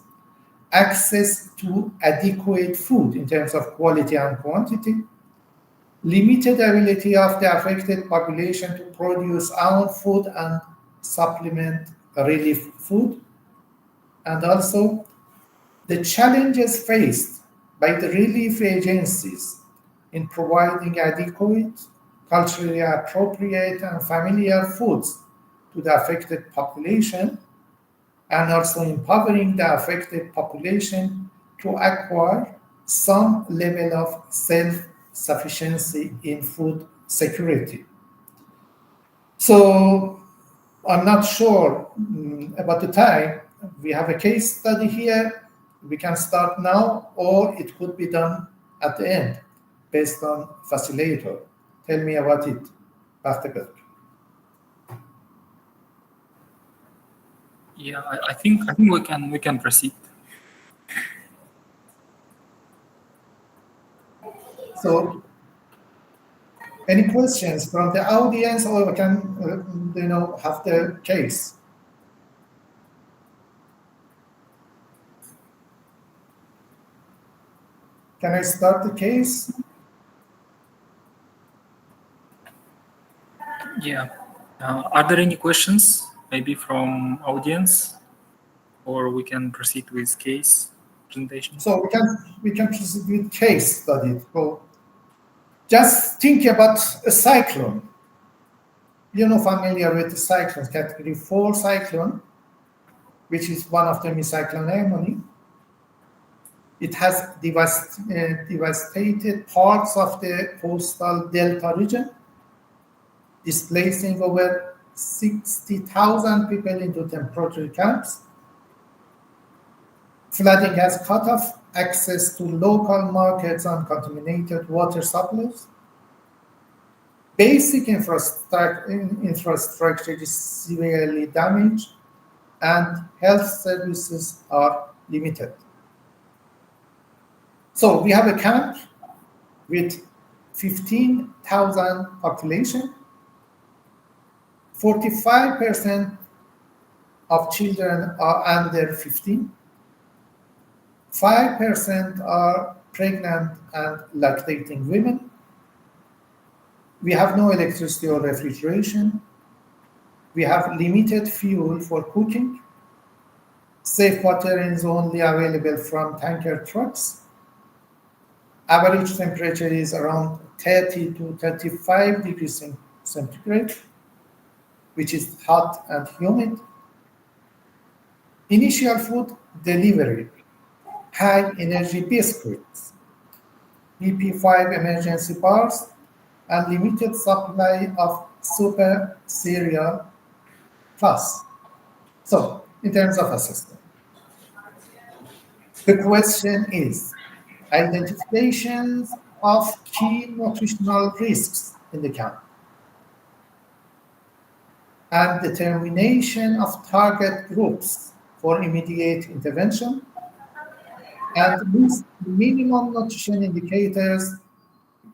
access to adequate food in terms of quality and quantity, limited ability of the affected population to produce own food and supplement relief food, and also the challenges faced by the relief agencies in providing adequate, culturally appropriate, and familiar foods to the affected population, and also empowering the affected population to acquire some level of self-sufficiency in food security. So I'm not sure about the time. We have a case study here. We can start now, or it could be done at the end based on facilitator. Tell me about it, Bakhtagar. Yeah, I think we can proceed. So, any questions from the audience, or we can, have the case? Can I start the case? Yeah. Are there any questions, maybe from audience, or we can proceed with case presentation? So we can proceed with case study. So just think about a cyclone. Familiar with the cyclones, category 4 cyclone, which is one of them is Cyclone Emily. It has devastated parts of the coastal delta region, displacing over 60,000 people into temporary camps. Flooding has cut off access to local markets and contaminated water supplies. Basic infrastructure is severely damaged, and health services are limited. So we have a camp with 15,000 population. 45% of children are under 15. 5% are pregnant and lactating women. We have no electricity or refrigeration. We have limited fuel for cooking. Safe water is only available from tanker trucks. Average temperature is around 30 to 35 degrees centigrade. which is hot and humid. Initial food delivery, high energy biscuits, BP5 emergency bars, and limited supply of super cereal plus. So, in terms of assessment, the question is identifications of key nutritional risks in the camp and determination of target groups for immediate intervention and list minimum nutrition indicators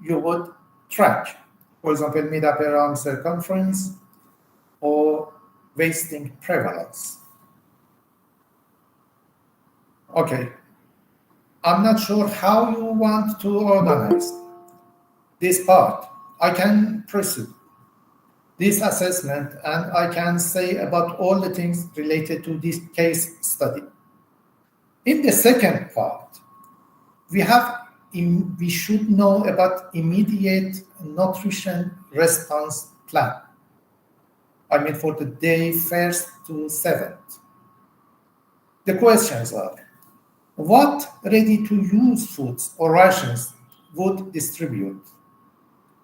you would track. For example, mid-upper arm circumference or wasting prevalence. Okay, I'm not sure how you want to organize this part. I can proceed this assessment and I can say about all the things related to this case study. In the second part, we should know about immediate nutrition response plan. I mean for the day 1st to 7th. The questions are, what ready-to-use foods or rations would distribute?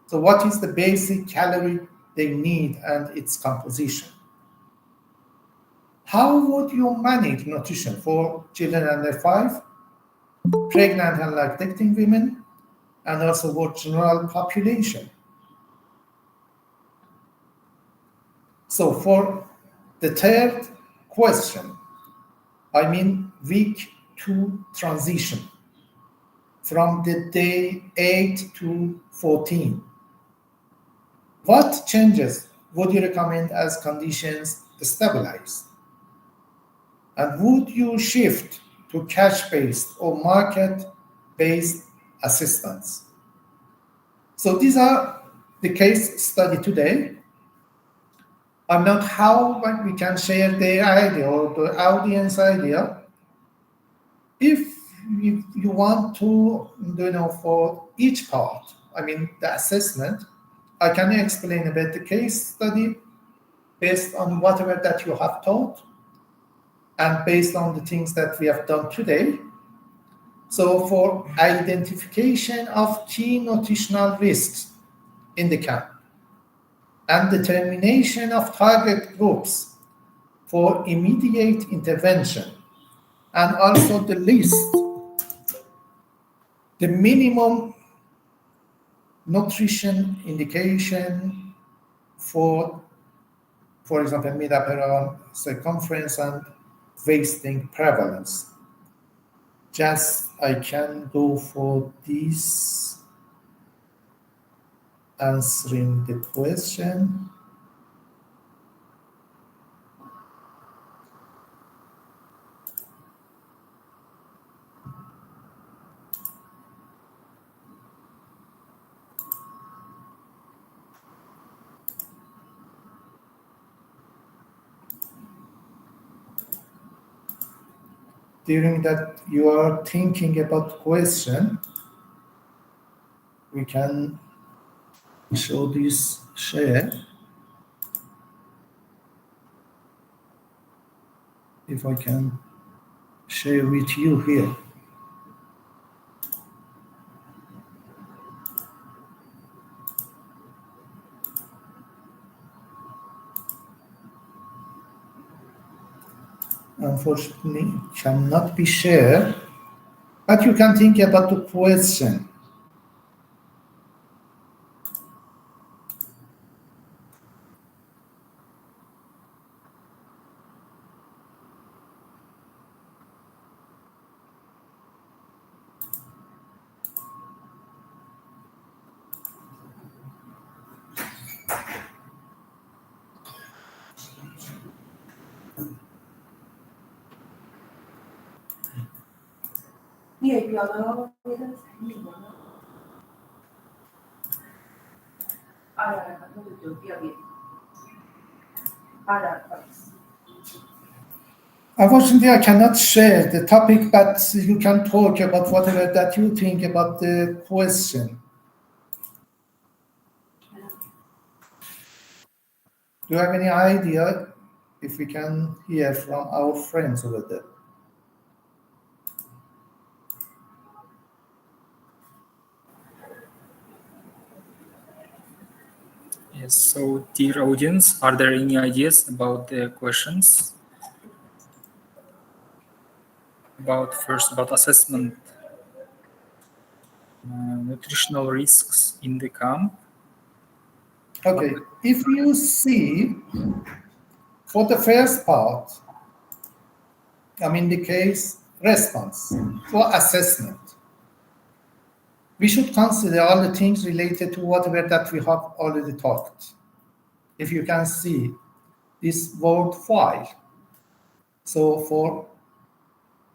So what is the basic calorie they need and its composition? How would you manage nutrition for children under 5, pregnant and lactating women, and also for general population? So for the third question, I mean week 2 transition from the day 8 to 14. What changes would you recommend as conditions stabilize? And would you shift to cash-based or market-based assistance? So these are the case study today. I'm not how we can share their idea or the audience idea. If you want to, for each part, I mean the assessment, I can explain about the case study based on whatever that you have taught and based on the things that we have done today. So for identification of key nutritional risks in the camp and determination of target groups for immediate intervention, and also the list, the minimum nutrition indication for example, mid-upper arm circumference and wasting prevalence. Just I can go for this answering the question. During that you are thinking about the question, we can show this share. If I can share with you here. Unfortunately, cannot be shared, but you can think about the question. Unfortunately, I cannot share the topic, but you can talk about whatever that you think about the question. you have any idea if we can hear from our friends over there? Yes, so dear audience, are there any ideas about the questions? About assessment, nutritional risks in the camp. Okay, if you see, for the first part, the case response for assessment, we should consider all the things related to whatever that we have already talked. If you can see this word file, so for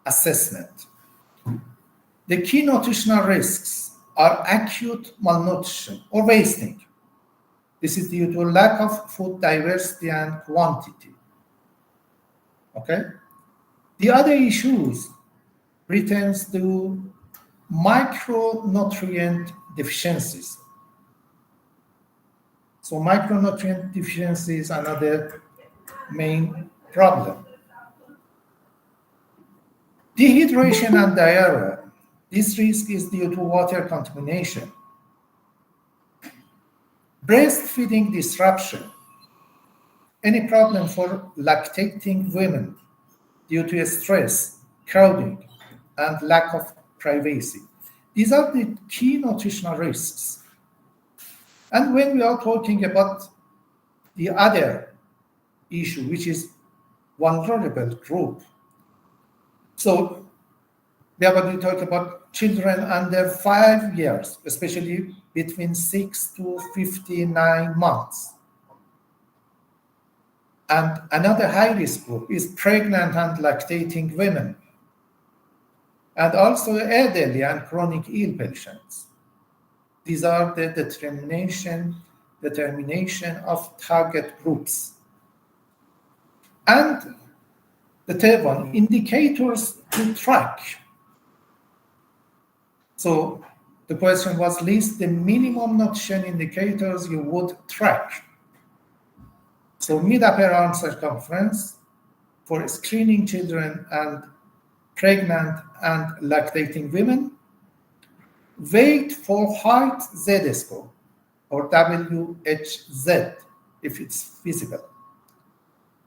assessment, the key nutritional risks are acute malnutrition or wasting. This is due to lack of food diversity and quantity. Okay? The other issues pertains to micronutrient deficiencies. So micronutrient deficiency is another main problem. Dehydration and diarrhea. This risk is due to water contamination. Breastfeeding disruption. Any problem for lactating women due to stress, crowding, and lack of privacy. These are the key nutritional risks. And when we are talking about the other issue, which is vulnerable group, so we are going to talk about children under 5 years, especially between 6 to 59 months. And another high-risk group is pregnant and lactating women, and also elderly and chronic ill patients. These are the determination of target groups. And the third one, indicators to track. So the question was, list the minimum nutrition indicators you would track. So mid-upper arm circumference for screening children and pregnant and lactating women, weight for height Z-score or WHZ if it's visible,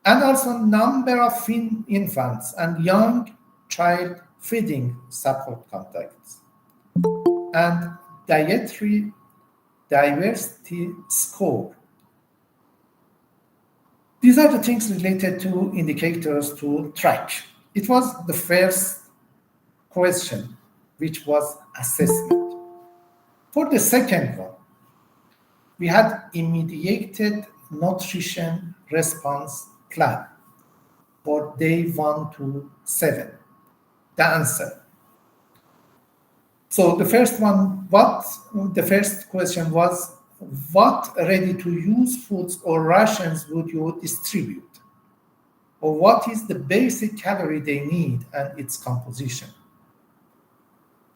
and also number of infants and young child feeding support contacts, and dietary diversity score. These are the things related to indicators to track. It was the first question, which was assessment. For the second one, we had immediate nutrition response plan for day 1 to 7. The answer. So the first question was, what ready-to-use foods or rations would you distribute? Or what is the basic calorie they need and its composition?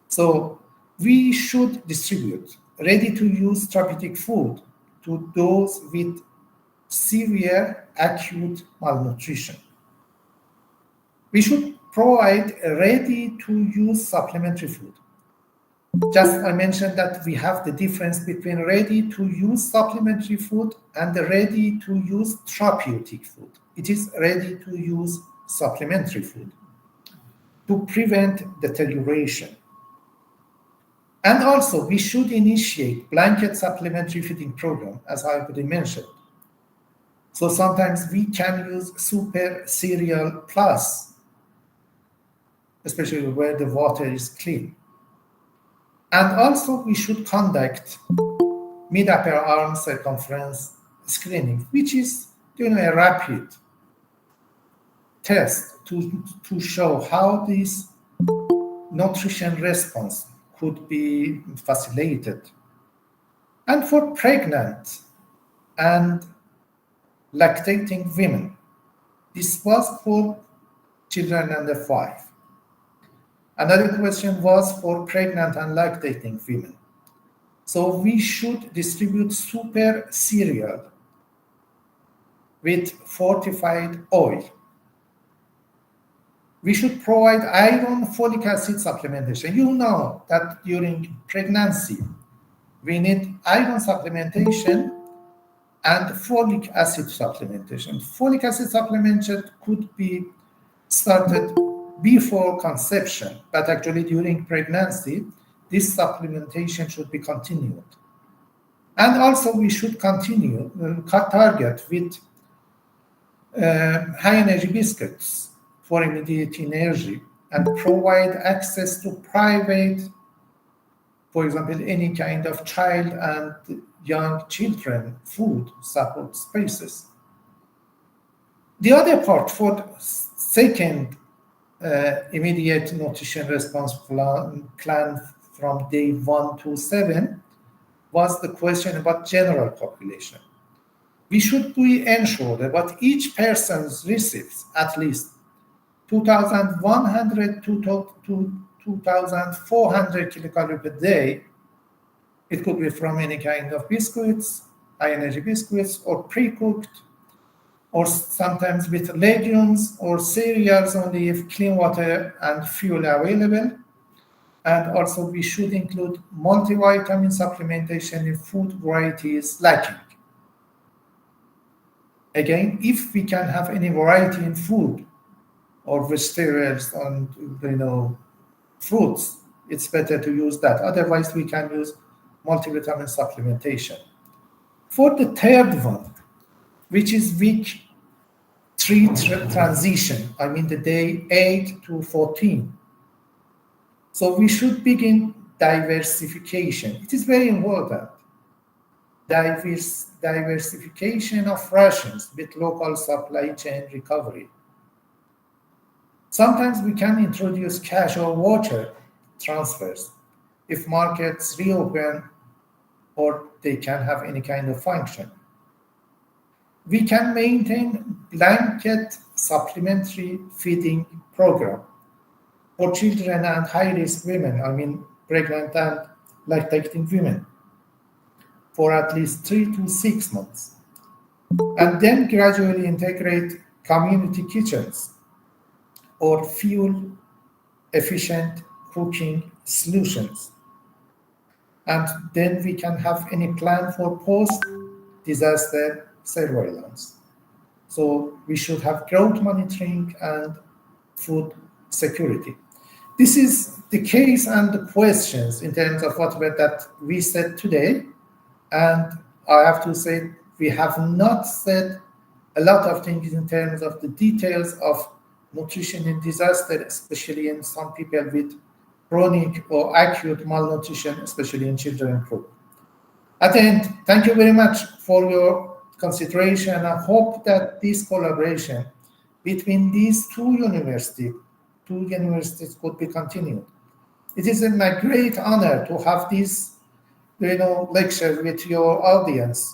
So we should distribute ready-to-use therapeutic food to those with severe acute malnutrition. We should provide ready-to-use supplementary food. Just I mentioned that we have the difference between ready-to-use supplementary food and the ready-to-use therapeutic food. It is ready-to-use supplementary food to prevent deterioration. And also, we should initiate blanket supplementary feeding program, as I already mentioned. So sometimes we can use Super Cereal Plus, especially where the water is clean. And also, we should conduct mid-upper arm circumference screening, which is a rapid test to show how this nutrition response could be facilitated. And for pregnant and lactating women, this was for children under 5. Another question was for pregnant and lactating women. So we should distribute Super Cereal with fortified oil. We should provide iron folic acid supplementation. You know that during pregnancy, we need iron supplementation and folic acid supplementation. Folic acid supplementation could be started before conception, but actually during pregnancy, this supplementation should be continued. And also we should continue target with high energy biscuits for immediate energy and provide access to private, for example, any kind of child and young children food support spaces. The other part for the second immediate nutrition response plan from day 1 to 7 was the question about general population. We should be ensured that each person receives at least 2,100 to 2,400 kilocalories per day. It could be from any kind of biscuits, high energy biscuits, or pre-cooked, or sometimes with legumes or cereals only if clean water and fuel are available. And also we should include multivitamin supplementation in food varieties lacking. Again, if we can have any variety in food or vegetables and fruits, it's better to use that. Otherwise, we can use multivitamin supplementation. For the third one, which is week 3 transition, I mean the day 8 to 14. So we should begin diversification. It is very important. Diversification of rations with local supply chain recovery. Sometimes we can introduce cash or water transfers if markets reopen or they can have any kind of function. We can maintain blanket supplementary feeding program for children and high-risk women, I mean pregnant and lactating women, for at least 3 to 6 months. And then gradually integrate community kitchens or fuel-efficient cooking solutions. And then we can have any plan for post-disaster surveillance. So we should have growth monitoring and food security. This is the case and the questions in terms of what that we said today. And I have to say, we have not said a lot of things in terms of the details of nutrition in disaster, especially in some people with chronic or acute malnutrition, especially in children group. At the end, thank you very much for your consideration. I hope that this collaboration between these two universities could be continued. It is my great honor to have this lecture with your audience,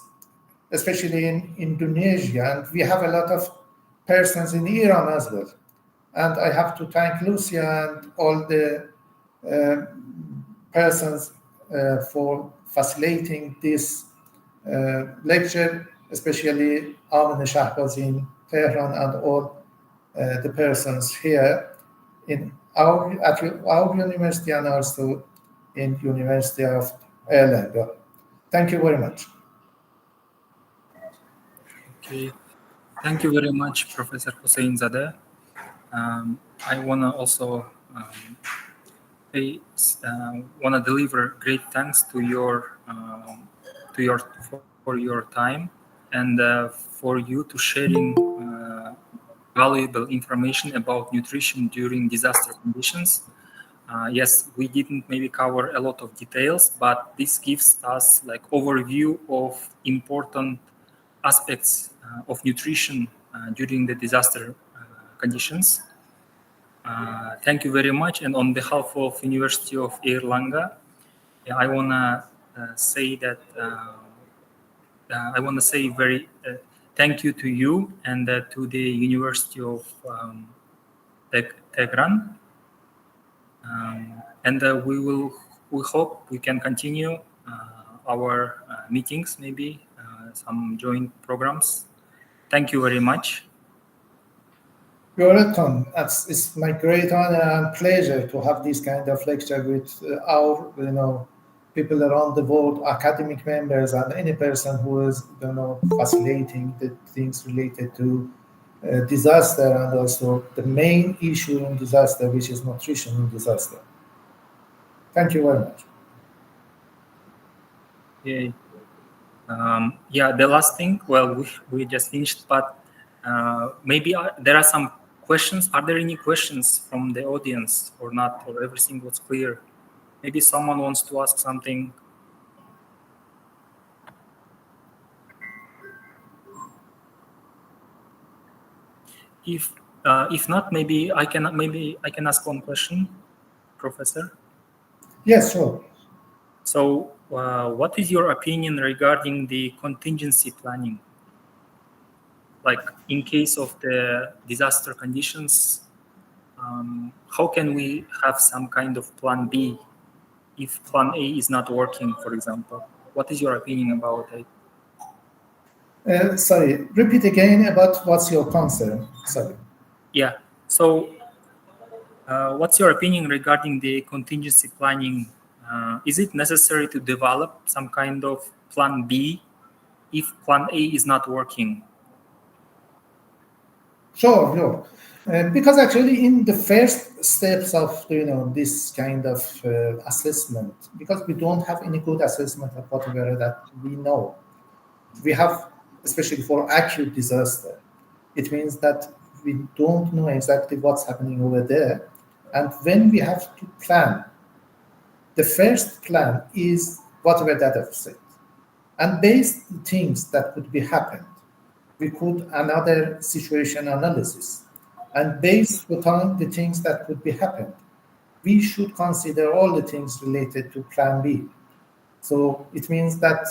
especially in Indonesia, and we have a lot of persons in Iran as well. And I have to thank Lucia and all the persons for facilitating this lecture, especially Amin Shahbaz in Tehran and all the persons here at our university and also in University of Erlangen. Thank you very much. Okay, thank you very much, Professor Hossein-Zadeh. I wanna also wanna deliver great thanks to your for your time and for you to sharing valuable information about nutrition during disaster conditions. Yes, we didn't maybe cover a lot of details, but this gives us like overview of important aspects of nutrition during the disaster conditions. Thank you very much. And on behalf of University of Erlangen, I wanna say that thank you to you and to the University of Tehran. And we hope we can continue our meetings, maybe some joint programs Thank you very much. You're welcome. It's my great honor and pleasure to have this kind of lecture with our, people around the world, academic members, and any person who is, facilitating the things related to disaster, and also the main issue in disaster, which is nutrition in disaster. Thank you very much. Okay. The last thing, well, we just finished, but maybe there are some questions. Are there any questions from the audience or not, or everything was clear? Maybe someone wants to ask something. If not, maybe I can ask one question, Professor. Yes, sure. So, what is your opinion regarding the contingency planning? Like, in case of the disaster conditions, how can we have some kind of plan B if plan A is not working, for example? What is your opinion about it? Sorry, repeat again about what's your concern. Sorry. Yeah. So, what's your opinion regarding the contingency planning? Is it necessary to develop some kind of plan B if plan A is not working? Sure. Because actually in the first steps of this kind of assessment, because we don't have any good assessment of whatever that we know, we have, especially for acute disaster, it means that we don't know exactly what's happening over there. And when we have to plan, the first plan is whatever that I've said. And based on things that could be happened, we could another situation analysis. And based upon the things that could be happened, we should consider all the things related to plan B. So it means that,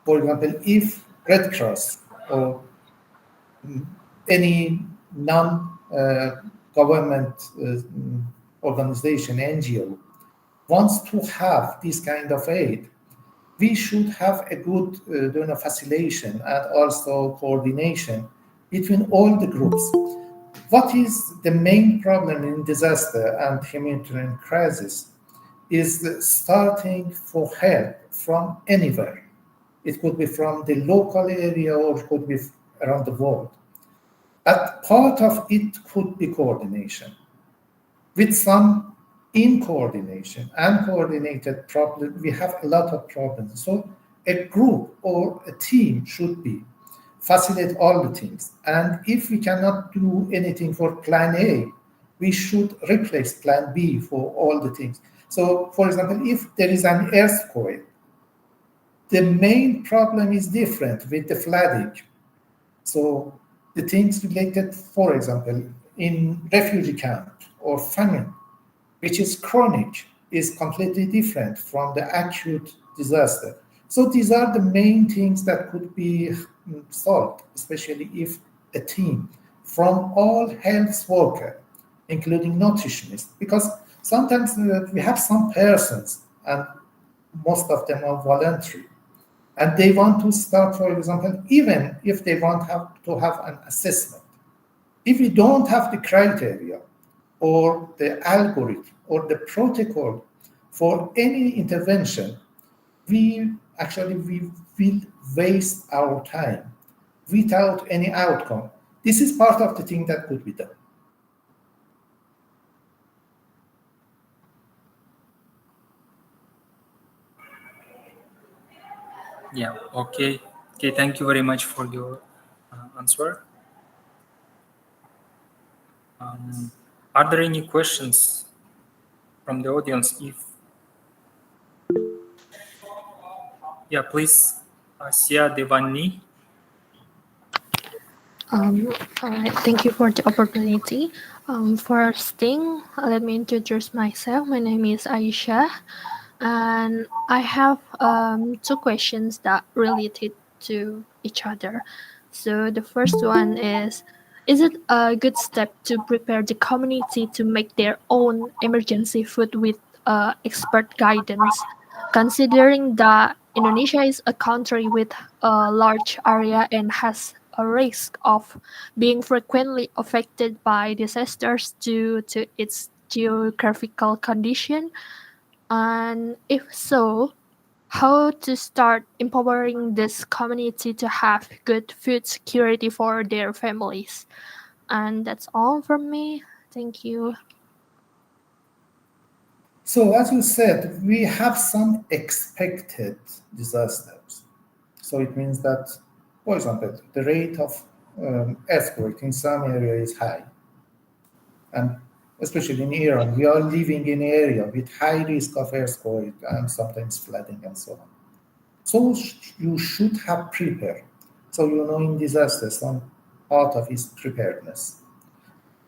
for example, if Red Cross or any non-government organization, NGO, wants to have this kind of aid, we should have a good facilitation and also coordination between all the groups. What is the main problem in disaster and humanitarian crisis is starting for help from anywhere. It could be from the local area or it could be around the world. But part of it could be coordination. With some incoordination, uncoordinated problem, we have a lot of problems. So a group or a team should be facilitate all the things. And if we cannot do anything for plan A, we should replace plan B for all the things. So, for example, if there is an earthquake, the main problem is different with the flooding. So the things related, for example, in refugee camp or famine, which is chronic, is completely different from the acute disaster. So these are the main things that could be solved, especially if a team from all health workers, including nutritionists, because sometimes we have some persons, and most of them are voluntary, and they want to start, for example, even if they want to have an assessment. If we don't have the criteria or the algorithm or the protocol for any intervention, we will waste our time without any outcome. This is part of the thing that could be done. Yeah, okay. Thank you very much for your answer. Are there any questions from the audience? Yeah, please, Asia Devani. Thank you for the opportunity. First thing, let me introduce myself. My name is Aisha, and I have two questions that related to each other. So the first one is it a good step to prepare the community to make their own emergency food with expert guidance, considering that Indonesia is a country with a large area and has a risk of being frequently affected by disasters due to its geographical condition? And if so, how to start empowering this community to have good food security for their families? And that's all from me. Thank you. So, as you said, we have some expected disasters. So it means that, for example, the rate of earthquake in some area is high. And especially in Iran, we are living in an area with high risk of earthquake and sometimes flooding and so on. So you should have prepared. So you know in disaster, some part of is preparedness.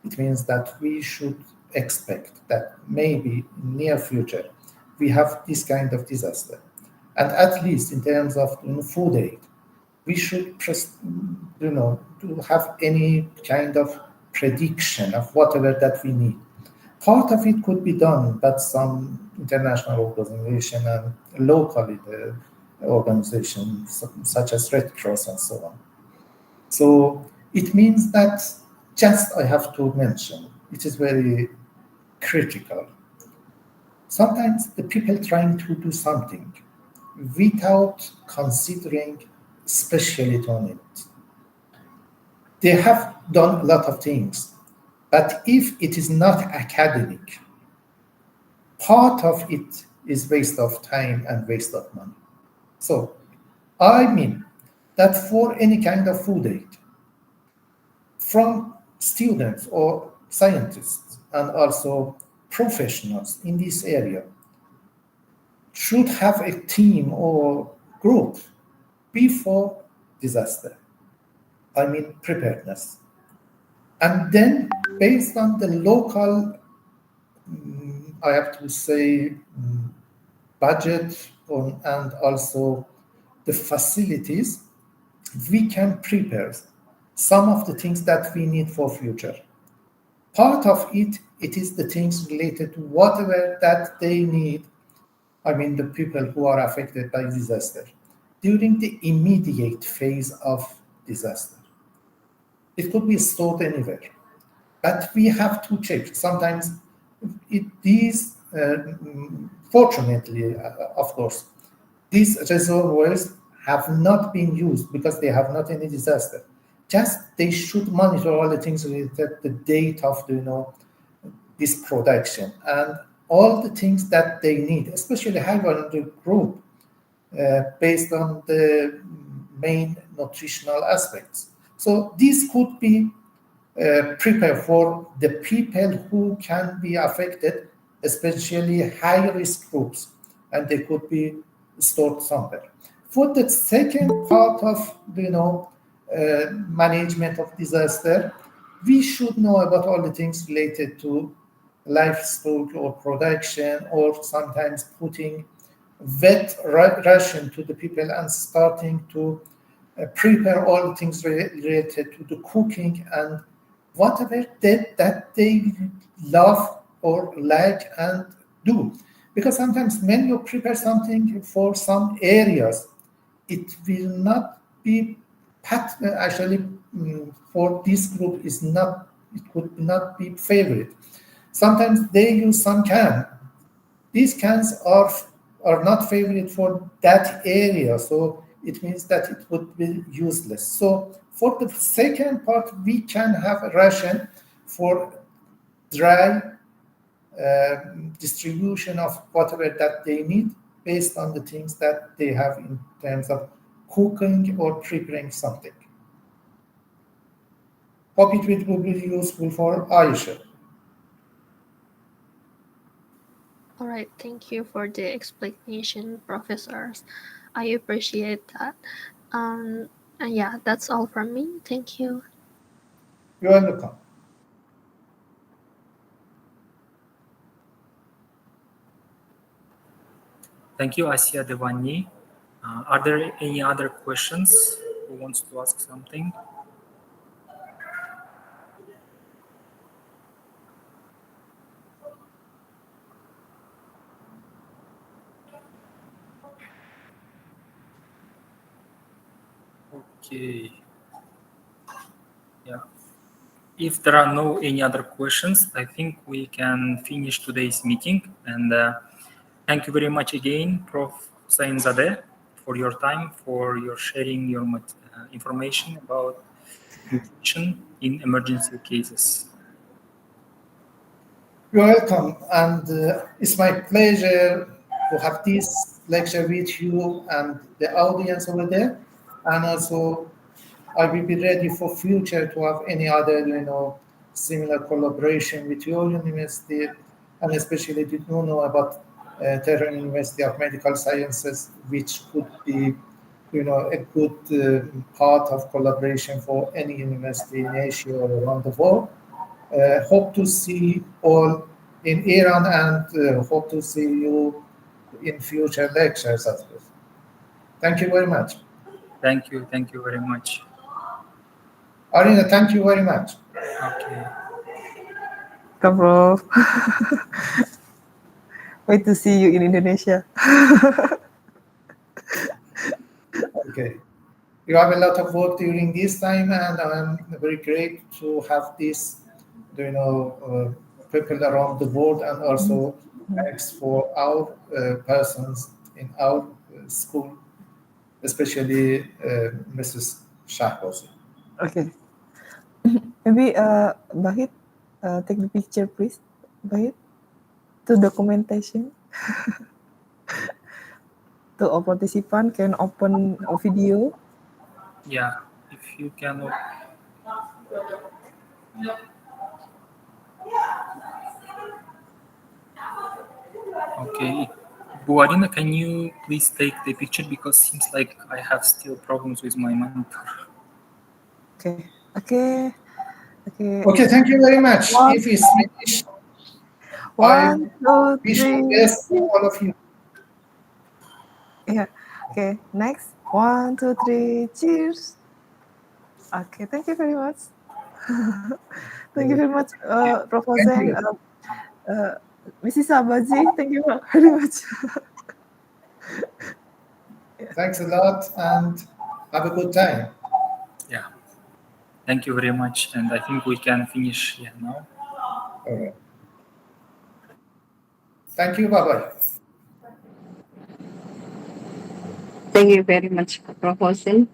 It means that we should expect that maybe in near future we have this kind of disaster. And at least in terms of food aid, we should to have any kind of prediction of whatever that we need. Part of it could be done, but some international organization and locally the organizations such as Red Cross and so on. So it means that just I have to mention, it is very critical. Sometimes the people trying to do something without considering speciality on it. They have done a lot of things, but if it is not academic, part of it is waste of time and waste of money. So I mean that for any kind of food aid, from students or scientists and also professionals in this area should have a team or group before disaster. I mean preparedness. And then based on the local, I have to say, budget and also the facilities, we can prepare some of the things that we need for future. Part of it is the things related to whatever that they need. I mean, the people who are affected by disaster during the immediate phase of disaster. It could be stored anywhere, but we have to check. Sometimes these, fortunately, of course, these reservoirs have not been used because they have not any disaster. Just they should monitor all the things related the date of this production and all the things that they need, especially high vulnerable group, based on the main nutritional aspects. So this could be prepared for the people who can be affected, especially high risk groups, and they could be stored somewhere. For the second part of management of disaster, we should know about all the things related to livestock or production, or sometimes putting wet ration to the people and starting to prepare all the things related to the cooking and whatever that they love or like and do. Because sometimes when you prepare something for some areas, it will not be actually for this group is not, it could not be favorite. Sometimes they use some can. These cans are not favorite for that area, so it means that it would be useless. So for the second part, we can have a ration for dry distribution of whatever that they need based on the things that they have in terms of cooking or preparing something. Hope it will be useful for Aisha. All right, thank you for the explanation, professors. I appreciate that. And yeah, that's all from me. Thank you. You're welcome. Thank you, Asia Devani. Are there any other questions? Who wants to ask something? Okay. Yeah. If there are no any other questions, I think we can finish today's meeting. And thank you very much again, Prof. Sainzadeh, for your time, for your sharing your information about nutrition in emergency cases. You're welcome, and it's my pleasure to have this lecture with you and the audience over there. And also, I will be ready for future to have any other, similar collaboration with your university, and especially did not know about Tehran University of Medical Sciences, which could be, a good part of collaboration for any university in Asia or around the world. Hope to see all in Iran and hope to see you in future lectures as well. Thank you very much. Thank you very much. Arina, thank you very much. Okay. Prof. Wait to see you in Indonesia. Okay. You have a lot of work during this time, and I'm very grateful to have this, people around the world, and also thanks for our persons in our school, especially Mrs. Shahbozi. Okay. Maybe Bahit, take the picture, please. Bahit, to documentation. To all participants can open a video. Yeah, if you can. Okay. Bu Arina, can you please take the picture, because it seems like I have still problems with my monitor. Okay. Okay. Okay. Okay, thank you very much. If it's finished, I 1, 2, wish 3. the best to all of you. Yeah. Okay. Next. 1, 2, 3. Cheers. Okay. Thank you very much. Thank you very much, Prof. Hossein. Mrs. Abazi, thank you very much. Thanks a lot and have a good time. Yeah. Thank you very much. And I think we can finish here now. All right. Thank you. Bye-bye. Thank you very much, Prof. Hossein.